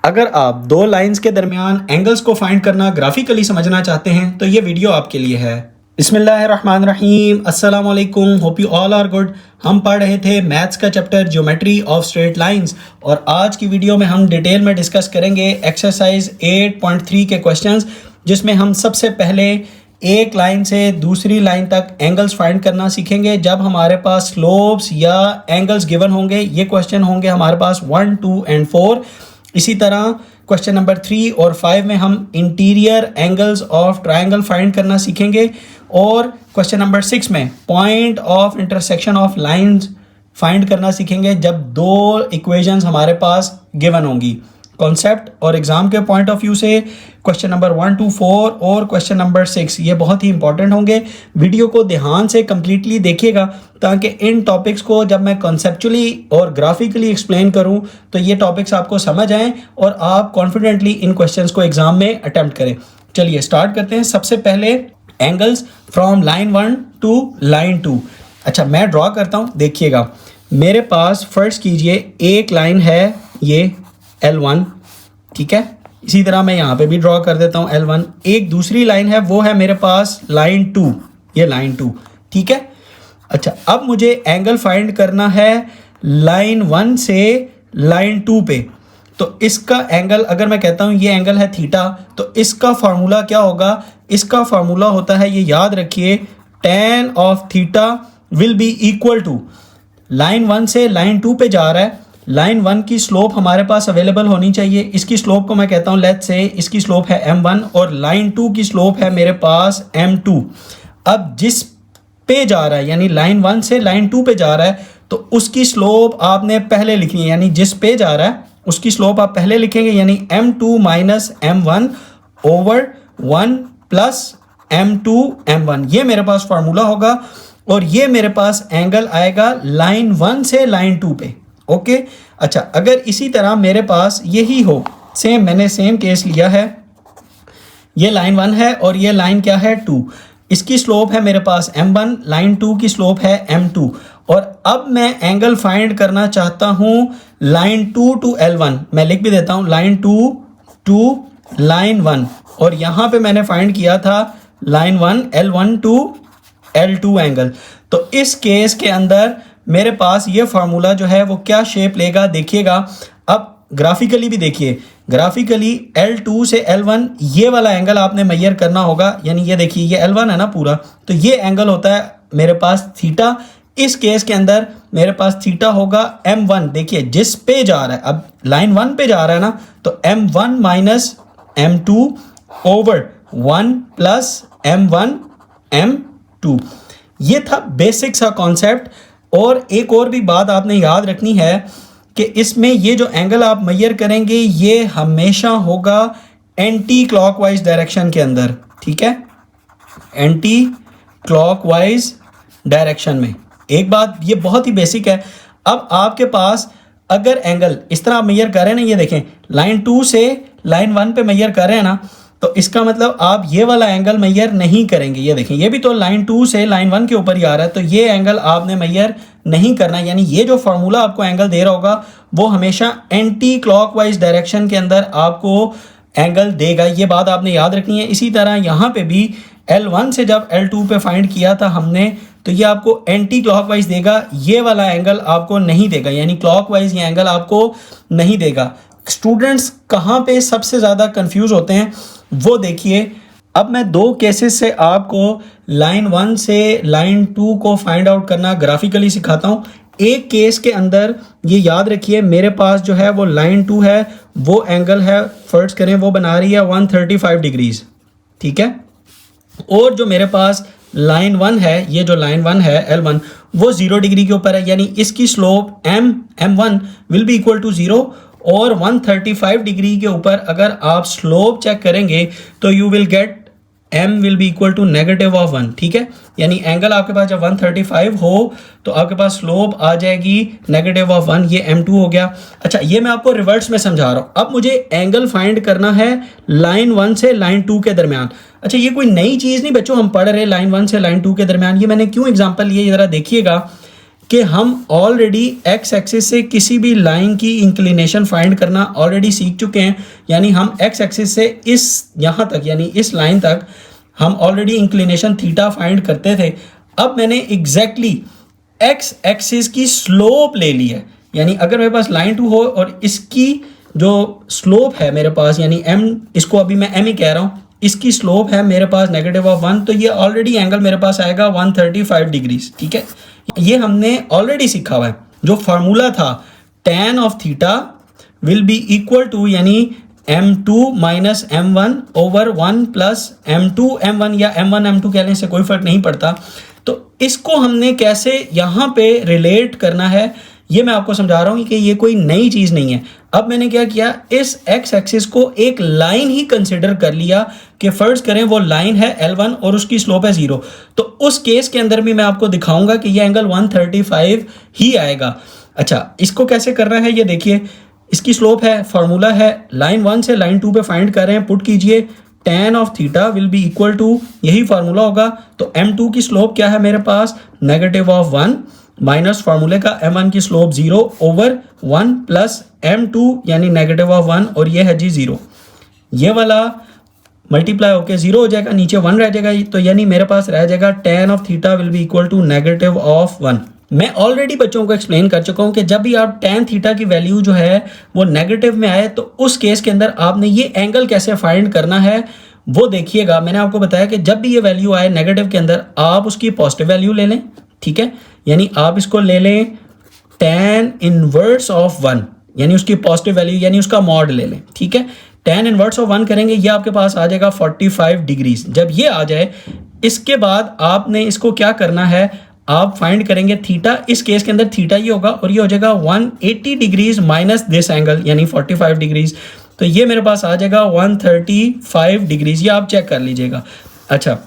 अगर आप दो लाइंस के दरमियान एंगल्स को फाइंड करना ग्राफिकली समझना चाहते हैं तो ये वीडियो आपके लिए है। बिस्मिल्लाहिर्रहमानिर्रहीम, अस्सलाम वालेकुम, hope you all are good. हम पढ़ रहे थे मैथ्स का chapter geometry of straight lines और आज की वीडियो में हम डिटेल में डिस्कस करेंगे एक्सरसाइज 8.3 के क्वेश्चंस, जिसमें हम सबसे पहले एक लाइन से दूसरी लाइन तक एंगल्स फाइंड करना सीखेंगे। जब हमारे पास स्लोप्स या एंगल्स गिवन होंगे, ये क्वेश्चन होंगे हमारे पास 1, 2 एंड 4। इसी तरह क्वेश्चन नंबर 3 और 5 में हम interior angles of triangle find करना सीखेंगे और क्वेश्चन नंबर 6 में point of intersection of lines find करना सीखेंगे जब दो इक्वेशंस हमारे पास गिवन होंगी। कॉन्सेप्ट और एग्जाम के पॉइंट ऑफ व्यू से क्वेश्चन नंबर 1 to 4 और क्वेश्चन नंबर 6 ये बहुत ही इंपॉर्टेंट होंगे। वीडियो को ध्यान से कंप्लीटली देखिएगा ताकि इन टॉपिक्स को जब मैं कॉन्सेप्चुअली और ग्राफिकली एक्सप्लेन करूं तो ये टॉपिक्स आपको समझ आएँ और आप कॉन्फिडेंटली इन क्वेश्चंस को एग्जाम में अटेम्प्ट करें। चलिए स्टार्ट करते हैं। सबसे पहले angles from line 1 to line 2। अच्छा, मैं ड्रॉ करता हूँ, देखिएगा। मेरे पास फर्ज कीजिए एक लाइन है ये L1, ठीक है। इसी तरह मैं यहाँ पे भी ड्रॉ कर देता हूँ L1। एक दूसरी लाइन है, वो है मेरे पास लाइन 2, ये लाइन 2, ठीक है। अच्छा, अब मुझे एंगल फाइंड करना है लाइन 1 से लाइन 2 पे। तो इसका एंगल, अगर मैं कहता हूँ ये एंगल है थीटा, तो इसका फार्मूला क्या होगा? इसका फार्मूला होता है, ये याद रखिए, tan of theta will be equal to, line 1 से लाइन 2 पे जा रहा है, लाइन 1 की स्लोप हमारे पास अवेलेबल होनी चाहिए। इसकी स्लोप को मैं कहता हूँ, लेट्स से इसकी स्लोप है m1 और लाइन 2 की स्लोप है मेरे पास m2। अब जिस पे जा रहा है, यानी लाइन 1 से लाइन 2 पे जा रहा है, तो उसकी स्लोप आपने पहले लिखनी है, यानी जिस पे जा रहा है उसकी स्लोप आप पहले लिखेंगे, यानी m2 minus m1 over 1 plus m2 m1। ये मेरे पास फार्मूला होगा और ये मेरे पास एंगल आएगा लाइन 1 से लाइन 2 पे। ओके। अच्छा, अगर इसी तरह मेरे पास यही हो, सेम मैंने सेम केस लिया है, ये लाइन 1 है और ये लाइन क्या है 2, इसकी स्लोप है मेरे पास m1, लाइन 2 की स्लोप है m2 और अब मैं एंगल फाइंड करना चाहता हूं लाइन 2 to L1। मैं लिख भी देता हूं लाइन 2 to लाइन 1 और यहां पे मैंने फाइंड किया था line 1 L1 to L2 angle. तो इस केस के अंदर मेरे पास ये फार्मूला जो है वो क्या शेप लेगा, देखिएगा। अब ग्राफिकली भी देखिए, ग्राफिकली L2 से L1 ये वाला एंगल आपने मेजर करना होगा, यानी ये देखिए ये L1 है ना पूरा, तो ये एंगल होता है मेरे पास थीटा। इस केस के अंदर मेरे पास थीटा होगा m1। देखिए जिस पे जा रहा है, अब लाइन 1 पे जा रहा है ना, तो m1 minus m2 over 1 plus m1 m2। ये था बेसिक सा कॉन्सेप्ट। और एक और भी बात आपने याद रखनी है कि इसमें ये जो एंगल आप मेजर करेंगे ये हमेशा होगा एंटी क्लॉकवाइज डायरेक्शन के अंदर, ठीक है, एंटी क्लॉकवाइज डायरेक्शन में। एक बात ये बहुत ही बेसिक है। अब आपके पास अगर एंगल इस तरह आप मेजर कर रहे हैं ना, ये देखें लाइन 2 से लाइन 1 पे मेजर कर रहे हैं ना, तो इसका मतलब आप ये वाला एंगल मेजर नहीं करेंगे। ये देखें, ये भी तो लाइन 2 से लाइन 1 के ऊपर ही आ रहा है, तो ये एंगल आपने मेजर नहीं करना। यानी ये जो फार्मूला आपको एंगल दे रहा होगा वो हमेशा एंटी क्लॉकवाइज डायरेक्शन के अंदर आपको एंगल देगा। ये बात आपने याद रखनी है। इसी तरह यहाँ पे भी L1 से जब L2 पे फाइंड किया था हमने, तो ये आपको एंटी क्लॉकवाइज देगा, ये वाला एंगल आपको नहीं देगा, यानी क्लॉकवाइज ये एंगल आपको नहीं देगा। स्टूडेंट्स कहाँ पे सबसे ज़्यादा कंफ्यूज होते हैं वो देखिए। अब मैं दो केसेस से आपको लाइन 1 से लाइन 2 को फाइंड आउट करना ग्राफिकली सिखाता हूँ। एक केस के अंदर ये याद रखिए, मेरे पास जो है वो लाइन 2 है, वो एंगल है, फर्ज करें वो बना रही है 135 डिग्रीज, ठीक है। और जो मेरे पास लाइन 1 है, ये जो लाइन 1 है L1, वो 0 डिग्री के ऊपर है, यानी इसकी slope m1 will be equal to 0 और 135 डिग्री के ऊपर अगर आप स्लोप चेक करेंगे तो you will get m will be equal to negative of 1, ठीक है। यानी एंगल आपके पास जब 135 हो तो आपके पास स्लोप आ जाएगी नेगेटिव ऑफ 1, ये m2 हो गया। अच्छा, ये मैं आपको रिवर्स में समझा रहा हूँ। अब मुझे एंगल फाइंड करना है लाइन 1 से लाइन 2 के दरमियान। अच्छा, ये कोई नई चीज़ नहीं बच्चों, हम पढ़ रहे लाइन 1 से लाइन 2 के दरमियान। ये मैंने क्यों एग्जाम्पल लिए, ज़रा देखिएगा कि हम ऑलरेडी एक्स एक्सिस से किसी भी लाइन की इंक्लिनेशन फाइंड करना ऑलरेडी सीख चुके हैं। यानी हम एक्स एक्सिस से इस यहाँ तक यानी इस लाइन तक हम ऑलरेडी इंक्लिनेशन थीटा फाइंड करते थे। अब मैंने एग्जैक्टली एक्स एक्सिस की स्लोप ले ली है। यानी अगर मेरे पास लाइन 2 हो और इसकी जो स्लोप है मेरे पास यानी m, इसको अभी मैं m ही कह रहा हूँ, इसकी स्लोप है मेरे पास -1, तो ये ऑलरेडी एंगल मेरे पास आएगा 135 डिग्रीज। ठीक है, ये हमने ऑलरेडी सीखा हुआ है। जो फार्मूला था tan of theta will be equal to यानी m2 minus m1 over 1 plus m2 m1 या m1 m2 कह लें, इससे कोई फर्क नहीं पड़ता। तो इसको हमने कैसे यहाँ पे रिलेट करना है ये मैं आपको समझा रहा हूँ कि ये कोई नई चीज़ नहीं है। अब मैंने क्या किया, इस एक्स एक्सिस को एक लाइन ही कंसिडर कर लिया कि फर्ज करें वो लाइन है L1 और उसकी स्लोप है 0। तो उस केस के अंदर भी मैं आपको दिखाऊंगा कि ये एंगल 135 ही आएगा। अच्छा, इसको कैसे करना है ये देखिए। इसकी स्लोप है, फार्मूला है लाइन 1 से लाइन 2 पे फाइंड कर रहे हैं, पुट कीजिए tan of theta will be equal to, यही फार्मूला होगा। तो m2 की स्लोप क्या है मेरे पास, -1 माइनस फार्मूले का m1 की स्लोप 0 ओवर 1 प्लस m2 यानी -1 और ये है जी 0। ये वाला मल्टीप्लाई होके 0 हो जाएगा, नीचे 1 रह जाएगा, तो यानी मेरे पास रह जाएगा tan of theta will be equal to -1। मैं ऑलरेडी बच्चों को एक्सप्लेन कर चुका हूँ कि जब भी आप tan थीटा की वैल्यू जो है वो नेगेटिव में आए तो उस केस के अंदर आपने ये एंगल कैसे फाइंड करना है वो देखिएगा। मैंने आपको बताया कि जब भी ये वैल्यू आए नेगेटिव के अंदर आप उसकी पॉजिटिव वैल्यू ले लें। ठीक है, यानी आप इसको ले लें tan इनवर्स ऑफ 1 यानी उसकी पॉजिटिव वैल्यू यानी उसका मॉड ले लें। ठीक है, tan इनवर्स ऑफ 1 करेंगे, ये आपके पास आ जाएगा 45 डिग्रीज। जब ये आ जाए इसके बाद आपने इसको क्या करना है, आप फाइंड करेंगे थीटा। इस केस के अंदर थीटा ये होगा और ये हो जाएगा 180 डिग्रीज माइनस दिस एंगल यानी 45 डिग्रीज। तो ये मेरे पास आ जाएगा 135 डिग्रीज, ये आप चेक कर लीजिएगा। अच्छा,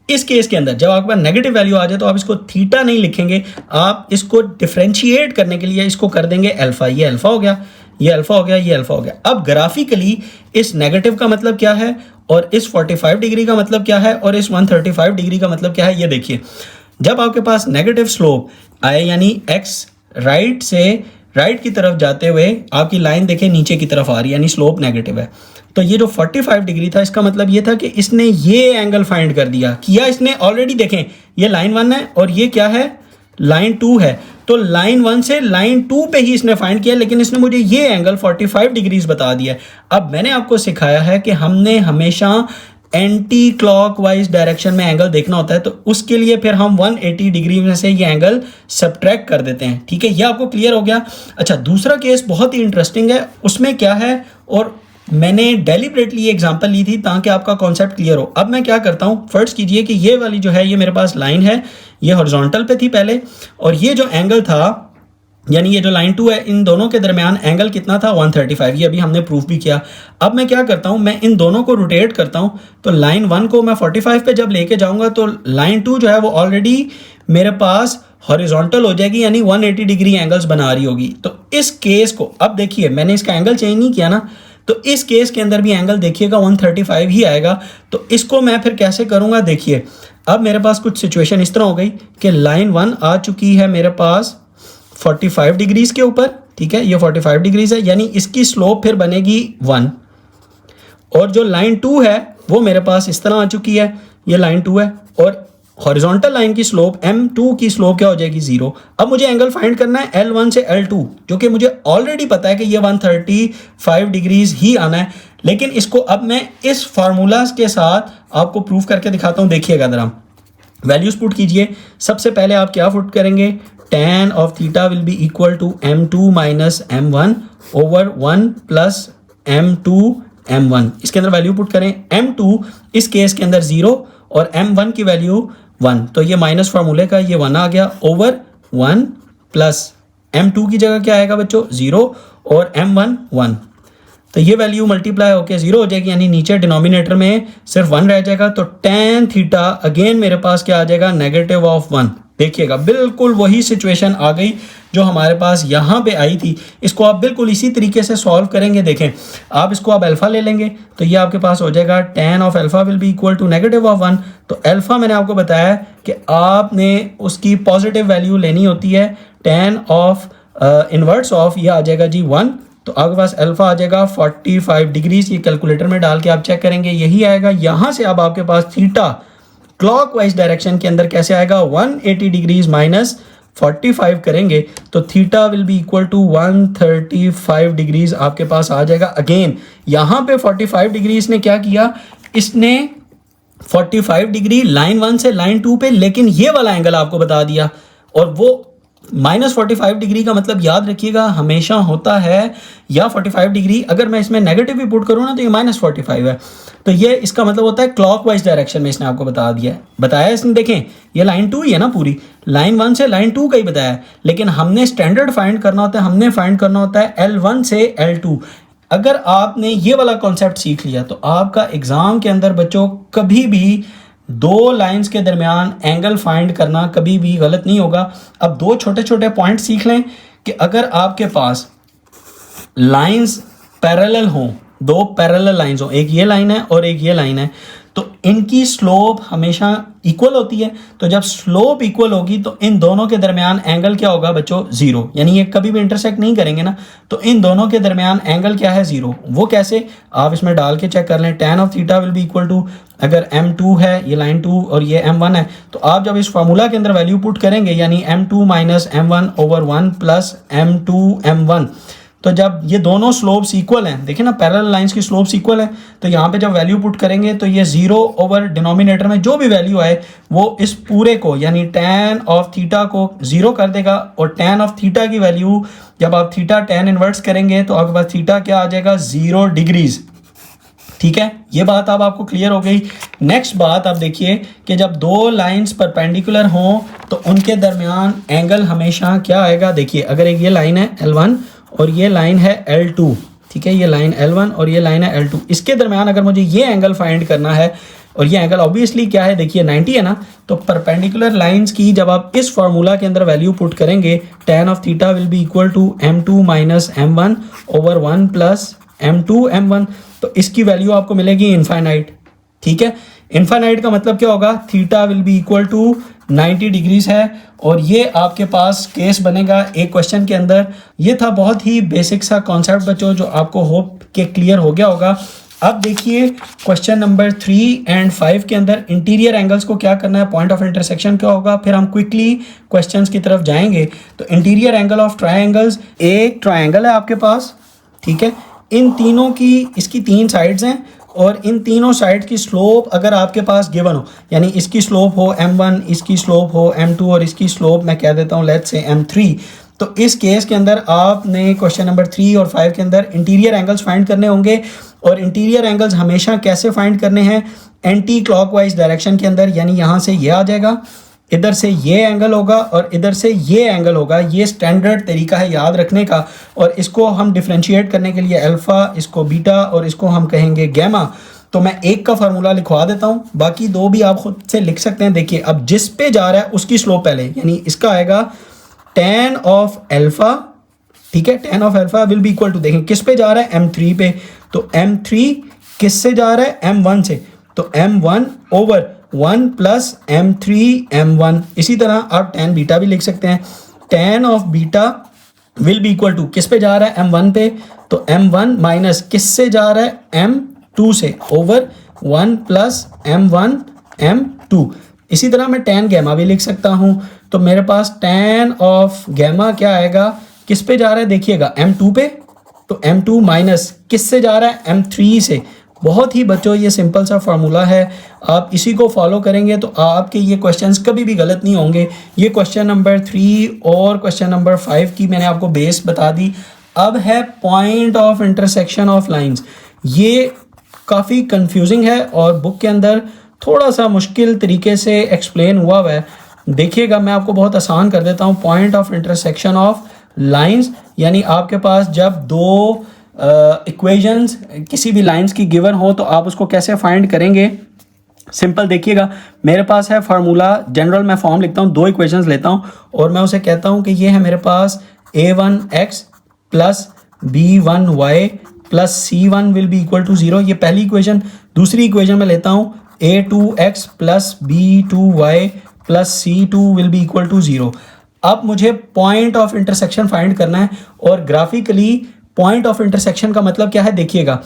इस केस के अंदर जब आपके पास नेगेटिव वैल्यू आ जाए तो आप इसको थीटा नहीं लिखेंगे, आप इसको डिफरेंशिएट करने के लिए इसको कर देंगे अल्फा। ये अल्फा हो गया, ये अल्फा हो गया, ये अल्फा हो गया। अब ग्राफिकली इस नेगेटिव का मतलब क्या है और इस 45 डिग्री का मतलब क्या है और इस 135 डिग्री का मतलब क्या है ये देखिए। जब आपके पास नेगेटिव स्लोप आए यानी एक्स राइट से राइट की तरफ जाते हुए आपकी लाइन देखें नीचे की तरफ आ रही है यानी स्लोप नेगेटिव है, तो ये जो 45 डिग्री था इसका मतलब ये था कि इसने ये एंगल फाइंड कर किया इसने ऑलरेडी। देखें ये लाइन 1 है और ये क्या है, लाइन 2 है। तो लाइन 1 से लाइन 2 पे ही इसने फाइंड किया, लेकिन इसने मुझे ये एंगल 45 डिग्रीज बता दिया। अब मैंने आपको सिखाया है कि हमने हमेशा एंटी क्लॉकवाइज डायरेक्शन में एंगल देखना होता है, तो उसके लिए फिर हम 180 डिग्री में से ये एंगल सब्ट्रैक्ट कर देते हैं। ठीक है, ये आपको क्लियर हो गया। अच्छा, दूसरा केस बहुत ही इंटरेस्टिंग है, उसमें क्या है और मैंने डेलिबरेटली ये एग्जांपल ली थी ताकि आपका कॉन्सेप्ट क्लियर हो। अब मैं क्या करता हूँ, फर्ज कीजिए कि ये वाली जो है ये मेरे पास लाइन है, ये हॉरिजॉन्टल पे थी पहले, और ये जो एंगल था यानी ये जो लाइन 2 है इन दोनों के दरमियान एंगल कितना था 135, ये अभी हमने प्रूफ भी किया। अब मैं क्या करता हूँ, मैं इन दोनों को रोटेट करता हूँ, तो लाइन 1 को मैं 45 पे जब लेके जाऊँगा तो लाइन 2 जो है वो ऑलरेडी मेरे पास हॉरिजॉन्टल हो जाएगी यानी 180 डिग्री एंगल्स बना रही होगी। तो इस केस को अब देखिए, मैंने इसका एंगल चेंज नहीं किया ना, तो इस केस के अंदर भी एंगल देखिएगा 135 ही आएगा। तो इसको मैं फिर कैसे करूँगा, देखिए अब मेरे पास कुछ सिचुएशन इस तरह हो गई कि लाइन 1 आ चुकी है मेरे पास 45 डिग्रीज के ऊपर। ठीक है, ये 45 डिग्रीज है यानी इसकी स्लोप फिर बनेगी 1, और जो लाइन 2 है वो मेरे पास इस तरह आ चुकी है, ये लाइन 2 है, और हॉरिजॉन्टल लाइन की स्लोप m2 की स्लोप क्या हो जाएगी 0। अब मुझे एंगल फाइंड करना है L1 से L2, जो कि मुझे ऑलरेडी पता है कि ये 135 डिग्रीज ही आना है, लेकिन इसको अब मैं इस फार्मूलाज के साथ आपको प्रूफ करके दिखाता हूँ। देखिएगा जरा, वैल्यूज पुट कीजिए। सबसे पहले आप क्या पुट करेंगे, tan of theta will be equal to m2 minus m1 over 1 plus m2 m1। इसके अंदर वैल्यू पुट करें, m2 इस केस के अंदर 0 और m1 की वैल्यू 1, तो ये माइनस फार्मूले का ये 1 आ गया ओवर 1 प्लस m2 की जगह क्या आएगा बच्चों 0 और m1 1, तो ये वैल्यू मल्टीप्लाई होकर 0 हो जाएगी यानी नीचे डिनोमिनेटर में सिर्फ 1 रह जाएगा। तो tan थीटा अगेन मेरे पास क्या आ जाएगा, -1। देखिएगा बिल्कुल वही सिचुएशन आ गई जो हमारे पास यहाँ पे आई थी, इसको आप बिल्कुल इसी तरीके से सॉल्व करेंगे। देखें, आप इसको आप अल्फ़ा ले लेंगे तो ये आपके पास हो जाएगा tan of alpha will be equal to -1। तो अल्फ़ा मैंने आपको बताया कि आपने उसकी पॉजिटिव वैल्यू लेनी होती है। tan ऑफ इनवर्स ऑफ ये आ जाएगा जी 1, तो आपके पास अल्फ़ा आ जाएगा 45 डिग्रीज। ये कैलकुलेटर में डाल के आप चेक करेंगे, यही आएगा। यहाँ से अब आपके पास थीटा क्लॉकवाइज डायरेक्शन के अंदर कैसे आएगा, 180 डिग्रीज माइनस 45 करेंगे तो theta will be equal to 135 degrees आपके पास आ जाएगा। अगेन यहाँ पे 45 डिग्री इसने क्या किया, इसने 45 डिग्री लाइन 1 से लाइन 2 पे, लेकिन ये वाला एंगल आपको बता दिया। और वो -45 डिग्री का मतलब याद रखिएगा हमेशा होता है या 45 डिग्री, अगर मैं इसमें नेगेटिव भी पुट करूँ ना तो ये -45 है, तो ये इसका मतलब होता है क्लॉकवाइज डायरेक्शन में। इसने आपको बताया इसने। देखें ये लाइन 2 ही है ना, पूरी लाइन 1 से लाइन 2 का ही बताया है, लेकिन हमने स्टैंडर्ड फाइंड करना होता है, हमने फाइंड करना होता है L1 से L2। अगर आपने ये वाला कॉन्सेप्ट सीख लिया तो आपका एग्जाम के अंदर बच्चों कभी भी दो लाइंस के दरमियान एंगल फाइंड करना कभी भी गलत नहीं होगा। अब दो छोटे छोटे पॉइंट सीख लें कि अगर आपके पास लाइंस पैरेलल हों, दो पैरेलल लाइंस हो, एक ये लाइन है और एक ये लाइन है, तो इनकी स्लोप हमेशा इक्वल होती है। तो जब स्लोप इक्वल होगी तो इन दोनों के दरमियान एंगल क्या होगा बच्चों, जीरो। यानी ये कभी भी इंटरसेक्ट नहीं करेंगे ना, तो इन दोनों के दरमियान एंगल क्या है, जीरो। वो कैसे, आप इसमें डाल के चेक कर लें। tan of theta will be equal to, अगर m2 है, ये लाइन 2 और ये m1 है, तो आप जब इस फार्मूला के अंदर वैल्यू पुट करेंगे, यानी m2 minus m1 over 1 plus m2 m1, तो जब ये दोनों स्लोप्स इक्वल हैं, देखिए ना पैरेलल लाइंस की स्लोप्स इक्वल हैं, तो यहाँ पे जब वैल्यू पुट करेंगे तो ये 0 ओवर डिनोमिनेटर में जो भी वैल्यू आए वो इस पूरे को यानी tan ऑफ थीटा को 0 कर देगा। और tan ऑफ थीटा की वैल्यू जब आप थीटा tan इनवर्स करेंगे तो आपके पास थीटा क्या आ जाएगा, 0 डिग्रीज। ठीक है, ये बात अब आपको क्लियर हो गई। नेक्स्ट बात आप देखिए कि जब दो लाइंस परपेंडिकुलर हों तो उनके दरमियान एंगल हमेशा क्या आएगा। देखिए अगर एक ये लाइन है L1 और ये लाइन है L2, ठीक है, ये लाइन L1 और ये लाइन है L2, इसके दरमियान अगर मुझे ये एंगल फाइंड करना है, और ये एंगल ऑब्वियसली क्या है, देखिए 90 है ना, तो परपेंडिकुलर लाइंस की जब आप इस फार्मूला के अंदर वैल्यू पुट करेंगे, tan of theta will be equal to m2 minus m1 over 1 plus m2 m1, तो इसकी वैल्यू आपको मिलेगी इनफाइनाइट। ठीक है, इनफाइनाइट का मतलब क्या होगा, theta will be equal to 90 degrees है। और ये आपके पास केस बनेगा एक क्वेश्चन के अंदर। ये था बहुत ही बेसिक सा कॉन्सेप्ट बच्चों, जो आपको होप के क्लियर हो गया होगा। अब देखिए क्वेश्चन नंबर 3 एंड 5 के अंदर इंटीरियर एंगल्स को क्या करना है, पॉइंट ऑफ इंटरसेक्शन क्या होगा, फिर हम क्विकली क्वेश्चंस की तरफ जाएंगे। तो इंटीरियर एंगल ऑफ ट्रायंगल्स, एक ट्रायंगल है आपके पास, ठीक है, इन तीनों की, इसकी 3 साइड्स हैं और इन तीनों साइड की स्लोप अगर आपके पास गिवन हो, यानी इसकी स्लोप हो m1, इसकी स्लोप हो m2 और इसकी स्लोप मैं कह देता हूँ लेट्स से m3, तो इस केस के अंदर आपने क्वेश्चन नंबर 3 और 5 के अंदर इंटीरियर एंगल्स फाइंड करने होंगे। और इंटीरियर एंगल्स हमेशा कैसे फाइंड करने हैं, एंटी क्लॉकवाइज डायरेक्शन के अंदर, यानी यहाँ से ये आ जाएगा, इधर से ये एंगल होगा और इधर से ये एंगल होगा। ये स्टैंडर्ड तरीका है याद रखने का। और इसको हम डिफ्रेंशिएट करने के लिए अल्फ़ा, इसको बीटा और इसको हम कहेंगे गैमा। तो मैं एक का फार्मूला लिखवा देता हूँ, बाकी दो भी आप खुद से लिख सकते हैं। देखिए अब जिस पे जा रहा है उसकी स्लोप पहले, यानी इसका आएगा tan ऑफ अल्फ़ा, ठीक है, tan of alpha will be equal to, देखें किस पे जा रहा है, m3 पे, तो m3 किस से जा रहा है, m1 से, तो m1 over 1 plus m3 m1। इसी तरह आप tan बीटा भी लिख सकते हैं, tan of beta will be equal to किस पे जा रहा है, m1 पे, तो m1 माइनस किस से जा रहा है, m2 से, ओवर 1 प्लस m1 m2। इसी तरह मैं tan गैमा भी लिख सकता हूँ, तो मेरे पास tan ऑफ गैमा क्या आएगा, किस पे जा रहा है, देखिएगा m2 पे, तो m2 माइनस किस से जा रहा है, m3 से। बहुत ही बच्चों ये सिंपल सा फार्मूला है, आप इसी को फॉलो करेंगे तो आपके ये क्वेश्चंस कभी भी गलत नहीं होंगे। ये क्वेश्चन नंबर 3 और क्वेश्चन नंबर 5 की मैंने आपको बेस बता दी। अब है point of intersection of lines. ये काफ़ी कंफ्यूजिंग है और बुक के अंदर थोड़ा सा मुश्किल तरीके से एक्सप्लेन हुआ है। देखिएगा मैं आपको बहुत आसान कर देता हूँ। Point of intersection of lines, यानी आपके पास जब दो इक्वेशंस किसी भी लाइंस की गिवन हो तो आप उसको कैसे फाइंड करेंगे। सिंपल देखिएगा, मेरे पास है फार्मूला, जनरल मैं फॉर्म लिखता हूँ, दो इक्वेशंस लेता हूँ और मैं उसे कहता हूँ कि ये है मेरे पास a1x plus b1y plus c1 will be equal to 0, ये पहली इक्वेशन। दूसरी इक्वेशन में लेता हूँ a2x plus b2y plus c2 will be equal to 0। अब मुझे पॉइंट ऑफ इंटरसेक्शन फाइंड करना है, और ग्राफिकली पॉइंट ऑफ इंटरसेक्शन का मतलब क्या है देखिएगा।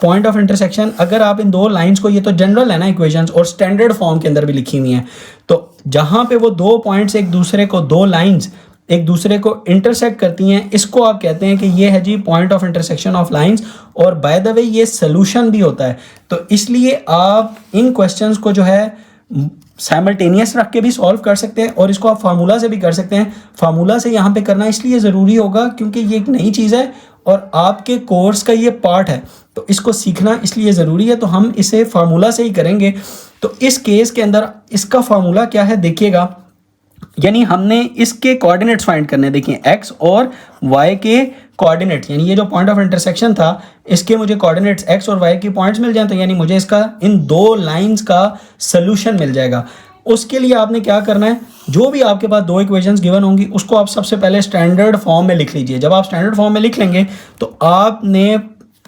पॉइंट ऑफ इंटरसेक्शन, अगर आप इन दो लाइंस को, ये तो जनरल है ना इक्वेशंस, और स्टैंडर्ड फॉर्म के अंदर भी लिखी हुई हैं, तो जहां पे वो दो पॉइंट्स एक दूसरे को, दो लाइंस एक दूसरे को इंटरसेक्ट करती हैं, इसको आप कहते हैं कि ये है G point of intersection of lines. और बाय द वे ये सोल्यूशन भी होता है, तो इसलिए आप इन क्वेश्चंस को जो है साइमल्टेनियस रख के भी सॉल्व कर सकते हैं, और इसको आप फार्मूला से भी कर सकते हैं। फार्मूला से यहाँ पे करना इसलिए ज़रूरी होगा क्योंकि ये एक नई चीज़ है और आपके कोर्स का ये पार्ट है, तो इसको सीखना इसलिए ज़रूरी है, तो हम इसे फार्मूला से ही करेंगे। तो इस केस के अंदर इसका फार्मूला क्या है देखिएगा, यानी हमने इसके कोऑर्डिनेट्स फाइंड करने हैं। देखिए x और y के कोऑर्डिनेट्स, यानी ये जो पॉइंट ऑफ इंटरसेक्शन था इसके मुझे कोऑर्डिनेट्स x और y के पॉइंट्स मिल जाए, तो यानी मुझे इसका इन दो लाइंस का सोल्यूशन मिल जाएगा। उसके लिए आपने क्या करना है, जो भी आपके पास दो इक्वेशंस गिवन होंगी उसको आप सबसे पहले स्टैंडर्ड फॉर्म में लिख लीजिए। जब आप स्टैंडर्ड फॉर्म में लिख लेंगे तो आपने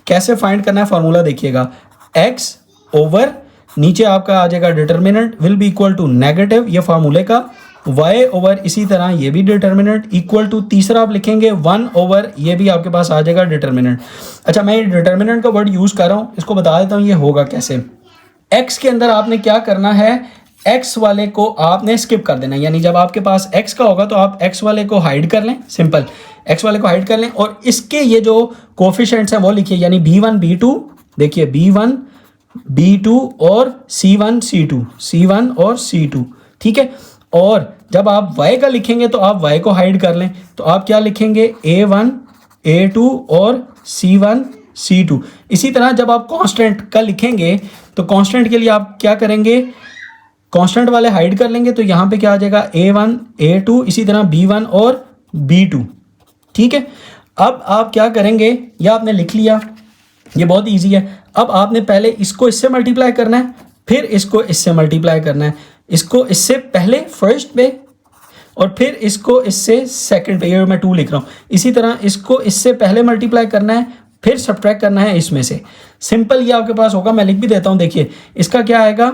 कैसे फाइंड करना है फार्मूला देखिएगा, x ओवर नीचे आपका आ जाएगा determinant will be equal to negative, ये फार्मूले का, y ओवर इसी तरह ये भी डिटर्मिनेंट इक्वल टू, तीसरा आप लिखेंगे 1 ओवर, ये भी आपके पास आ जाएगा डिटर्मिनेंट। अच्छा, मैं ये डिटर्मिनेंट का वर्ड यूज़ कर रहा हूँ, इसको बता देता हूँ ये होगा कैसे। x के अंदर आपने क्या करना है, x वाले को आपने स्किप कर देना, यानी जब आपके पास x का होगा तो आप x वाले को हाइड कर लें, सिंपल x वाले को हाइड कर लें, और इसके ये जो कोफिशिएंट्स हैं वो लिखिए, यानी b1 b2, देखिए b1 b2 और c1 c2, c1 और c2, ठीक है। और जब आप y का लिखेंगे तो आप y को हाइड कर लें, तो आप क्या लिखेंगे a1 a2 और c1 c2। इसी तरह जब आप कांस्टेंट का लिखेंगे तो कांस्टेंट के लिए आप क्या करेंगे, कांस्टेंट वाले हाइड कर लेंगे, तो यहाँ पे क्या आ जाएगा a1 a2, इसी तरह b1 और b2, ठीक है। अब आप क्या करेंगे, यह आपने लिख लिया, ये बहुत इजी है। अब आपने पहले इसको इससे मल्टीप्लाई करना है, फिर इसको इससे मल्टीप्लाई करना है, इसको इससे पहले फर्स्ट पे और फिर इसको इससे सेकंड पे, ये मैं 2 लिख रहा हूँ। इसी तरह इसको इससे पहले मल्टीप्लाई करना है, फिर सब्ट्रैक्ट करना है इसमें से। सिंपल ये आपके पास होगा, मैं लिख भी देता हूँ, देखिए इसका क्या आएगा,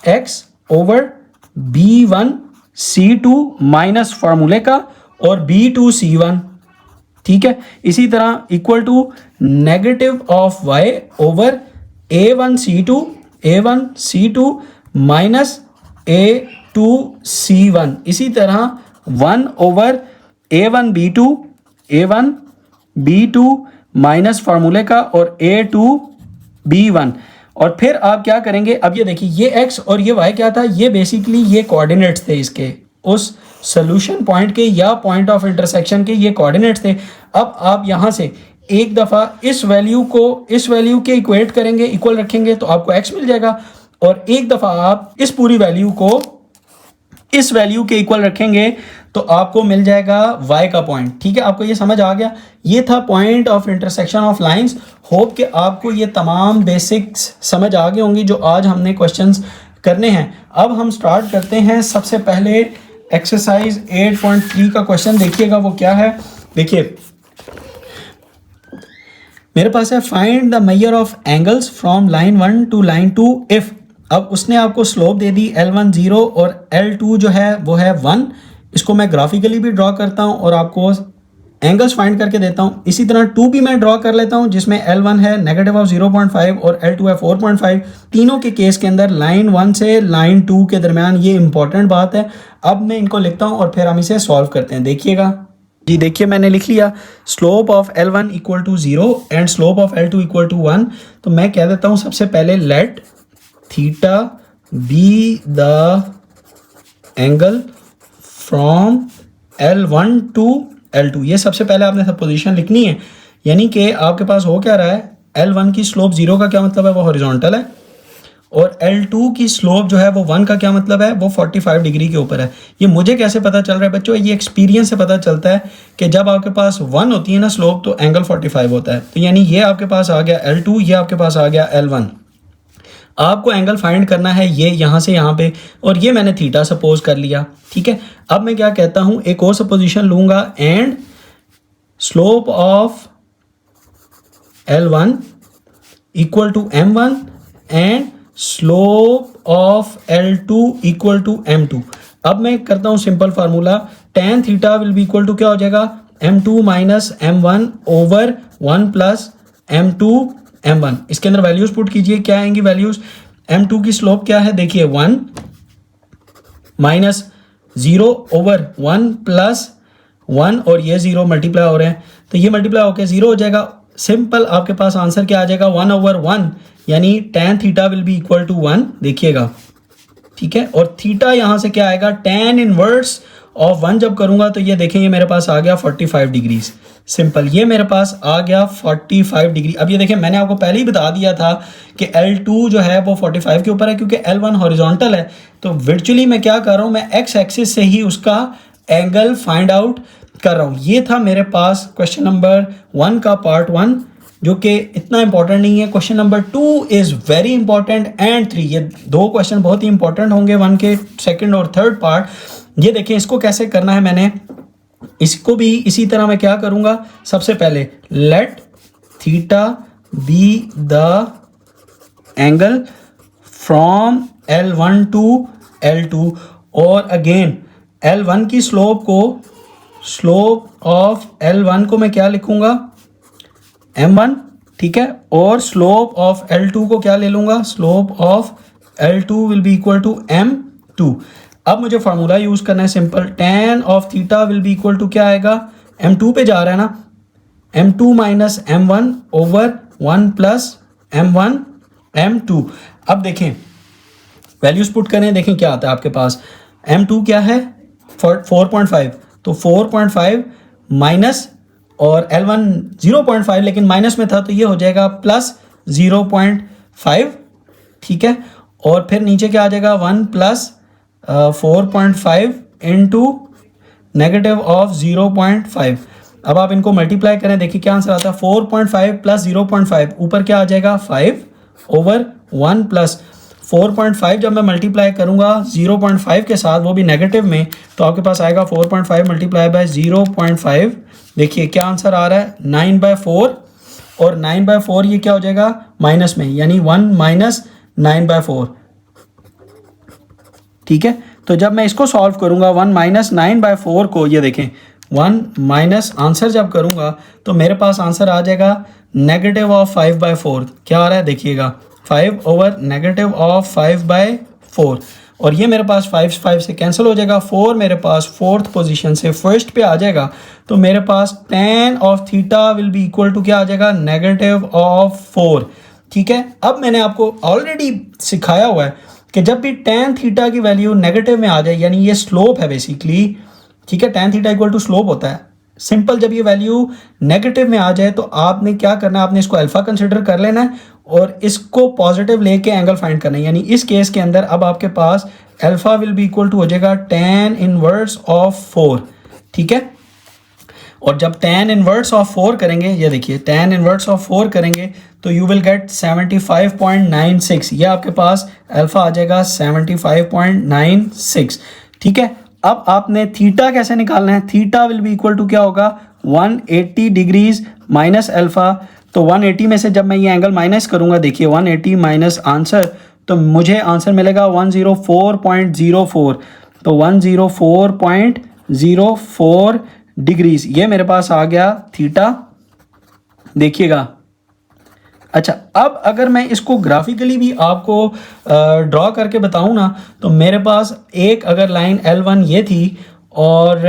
x over b1 c2 minus फार्मूले का और b2 c1, ठीक है। इसी तरह equal to negative of y over a1 c2 minus a2 c1, इसी तरह 1 ओवर a1 b2 माइनस फार्मूले का और a2 b1। और फिर आप क्या करेंगे, अब ये देखिए ये x और ये y क्या था, ये बेसिकली ये कोऑर्डिनेट्स थे इसके, उस सोल्यूशन पॉइंट के या पॉइंट ऑफ इंटरसेक्शन के ये कोऑर्डिनेट्स थे। अब आप यहाँ से एक दफ़ा इस वैल्यू को इस वैल्यू के इक्वेट करेंगे, इक्वल रखेंगे तो आपको x मिल जाएगा, और एक दफ़ा आप इस पूरी वैल्यू को इस वैल्यू के इक्वल रखेंगे तो आपको मिल जाएगा y का पॉइंट, ठीक है। आपको ये समझ आ गया, ये था point of intersection of lines. Hope कि आपको ये तमाम बेसिक्स समझ आ गए होंगी जो आज हमने क्वेश्चंस करने हैं। अब हम स्टार्ट करते हैं। सबसे पहले एक्सरसाइज 8.3 का क्वेश्चन देखिएगा, वो क्या है, देखिए मेरे पास है find the measure of angles from line 1 to line 2 if. अब उसने आपको स्लोप दे दी L1 0 और L2 जो है वो है 1। इसको मैं ग्राफिकली भी ड्रॉ करता हूँ और आपको एंगल्स फाइंड करके देता हूँ। इसी तरह 2 भी मैं ड्रॉ कर लेता हूँ जिसमें L1 है नेगेटिव ऑफ 0.5 और L2 है 4.5। तीनों के केस के अंदर लाइन 1 से लाइन 2 के दरमियान ये इंपॉर्टेंट बात है। अब मैं इनको लिखता हूँ और फिर हम इसे सॉल्व करते हैं। देखिएगा जी, देखिए मैंने लिख लिया slope of L1 equal to 0 and slope of L2 equal to 1। तो मैं कह देता हूँ सबसे पहले let theta be the angle from L1 to L2। ये सबसे पहले आपने सपोजिशन लिखनी है, यानी कि आपके पास हो क्या रहा है, L1 की स्लोप 0 का क्या मतलब है, वो हॉरिजॉन्टल है, और L2 की स्लोप जो है वो 1 का क्या मतलब है, वो 45 डिग्री के ऊपर है। ये मुझे कैसे पता चल रहा है बच्चों, ये एक्सपीरियंस से पता चलता है कि जब आपके पास 1 होती है ना स्लोप तो एंगल 45 होता है। तो यानी ये आपके पास आ गया L2, ये आपके पास आ गया L1। आपको एंगल फाइंड करना है ये यहाँ से यहाँ पे, और ये मैंने थीटा सपोज कर लिया, ठीक है। अब मैं क्या कहता हूँ, एक और सपोजिशन लूँगा, and slope of L1 equal to M1 and slope of L2 equal to M2। अब मैं करता हूँ simple formula, tan theta will be equal to क्या हो जाएगा, M2 minus M1 over 1 plus M2 M1। इसके अंदर वैल्यूज पुट कीजिए, क्या आएंगी वैल्यूज। M2 की स्लोप क्या है, देखिए 1 माइनस 0 ओवर 1 प्लस 1, और ये 0 मल्टीप्लाई हो रहे हैं, तो ये मल्टीप्लाई होकर 0 हो जाएगा। सिंपल आपके पास आंसर क्या आ जाएगा, 1 ओवर 1, यानी tan theta will be equal to 1, देखिएगा, ठीक है। और थीटा यहाँ से क्या आएगा, tan इनवर्स ऑफ 1 जब करूँगा तो ये देखें, ये मेरे पास आ गया 45 डिग्रीज। सिंपल, ये मेरे पास आ गया 45 डिग्री। अब ये देखें, मैंने आपको पहले ही बता दिया था कि L2 जो है वो 45 के ऊपर है, क्योंकि L1 हॉरिजॉन्टल है। तो वर्चुअली मैं क्या कर रहा हूँ, मैं एक्स एक्सिस से ही उसका एंगल फाइंड आउट कर रहा हूँ। ये था मेरे पास क्वेश्चन नंबर 1 का पार्ट 1, जो कि इतना इंपॉर्टेंट नहीं है। Question number 2 is very important, and 3, ये दो क्वेश्चन बहुत ही इंपॉर्टेंट होंगे 1 के सेकंड और थर्ड पार्ट। ये देखें, इसको कैसे करना है, मैंने इसको भी इसी तरह मैं क्या करूँगा, सबसे पहले let theta be the angle from L1 to L2, और अगेन L1 की स्लोप ऑफ L1 को मैं क्या लिखूंगा, M1, ठीक है। और स्लोप ऑफ L2 को क्या ले लूंगा, slope of L2 will be equal to M2। अब मुझे फार्मूला यूज करना है simple, tan of theta will be equal to क्या आएगा, M2 पे जा रहा है ना, M2 minus M1 over 1 plus M1 M2। अब देखें, वैल्यूज पुट करें, देखें क्या आता है आपके पास। M2 क्या है, 4.5, तो 4.5 माइनस, और L1 0.5 लेकिन माइनस में था, तो ये हो जाएगा प्लस 0.5, ठीक है। और फिर नीचे क्या आ जाएगा, 1 प्लस 4.5 इंटू नेगेटिव ऑफ 0.5। अब आप इनको मल्टीप्लाई करें, देखिए क्या आंसर आता है, 4.5 प्लस 0.5, ऊपर क्या आ जाएगा 5 ओवर 1 प्लस 4.5। जब मैं मल्टीप्लाई करूंगा 0.5 के साथ, वो भी नेगेटिव में, तो आपके पास आएगा 4.5 मल्टीप्लाई बाय 0.5। देखिए क्या आंसर आ रहा है, 9/4, और 9/4 ये क्या हो जाएगा माइनस में, यानी 1 माइनस 9/4, ठीक है। तो जब मैं इसको सॉल्व करूंगा 1 माइनस 9/4 को, ये देखें 1 माइनस आंसर जब करूंगा तो मेरे पास आंसर आ जाएगा नेगेटिव ऑफ 5/4। क्या आ रहा है देखिएगा, 5 ओवर नेगेटिव ऑफ 5/4, और ये मेरे पास 5 से कैंसिल हो जाएगा। 4 मेरे पास फोर्थ पोजीशन से फर्स्ट पे आ जाएगा, तो मेरे पास tan of theta will be equal to क्या आ जाएगा, नेगेटिव ऑफ 4, ठीक है। अब मैंने आपको ऑलरेडी सिखाया हुआ है कि जब भी tan थीटा की वैल्यू नेगेटिव में आ जाए, यानी ये स्लोप है बेसिकली, ठीक है, tan theta equal to slope होता है। सिंपल, जब ये वैल्यू नेगेटिव में आ जाए तो आपने क्या करना है, आपने इसको अल्फा कंसिडर कर लेना है और इसको पॉजिटिव लेके एंगल फाइंड करना है। यानी इस केस के अंदर अब आपके पास alpha will be equal to हो जाएगा tan इनवर्स ऑफ 4, ठीक है। और जब tan इनवर्स ऑफ 4 करेंगे, ये देखिए tan इनवर्स ऑफ 4 करेंगे तो यू विल गेट 75.96, ये आपके पास अल्फा आ जाएगा 75.96, ठीक है। अब आपने थीटा कैसे निकालना है, theta will be equal to क्या होगा, 180 डिग्रीज माइनस अल्फा। तो 180 में से जब मैं ये एंगल माइनस करूंगा, देखिए 180 माइनस आंसर, तो मुझे आंसर मिलेगा 104.04, तो 104.04 डिग्रीज, ये मेरे पास आ गया थीटा, देखिएगा। अच्छा, अब अगर मैं इसको ग्राफिकली भी आपको ड्रॉ करके बताऊं ना, तो मेरे पास एक अगर लाइन L1 ये थी और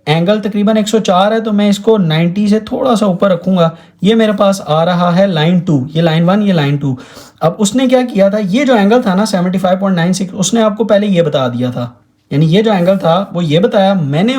एंगल तकरीबन 104 है, तो मैं इसको 90 से थोड़ा सा ऊपर रखूंगा, ये मेरे पास आ रहा है लाइन 2, ये लाइन 1, ये लाइन 2। अब उसने क्या किया था, ये जो एंगल था ना 75.96, उसने आपको पहले ये बता दिया था, यानी ये जो एंगल था वो ये बताया, मैंने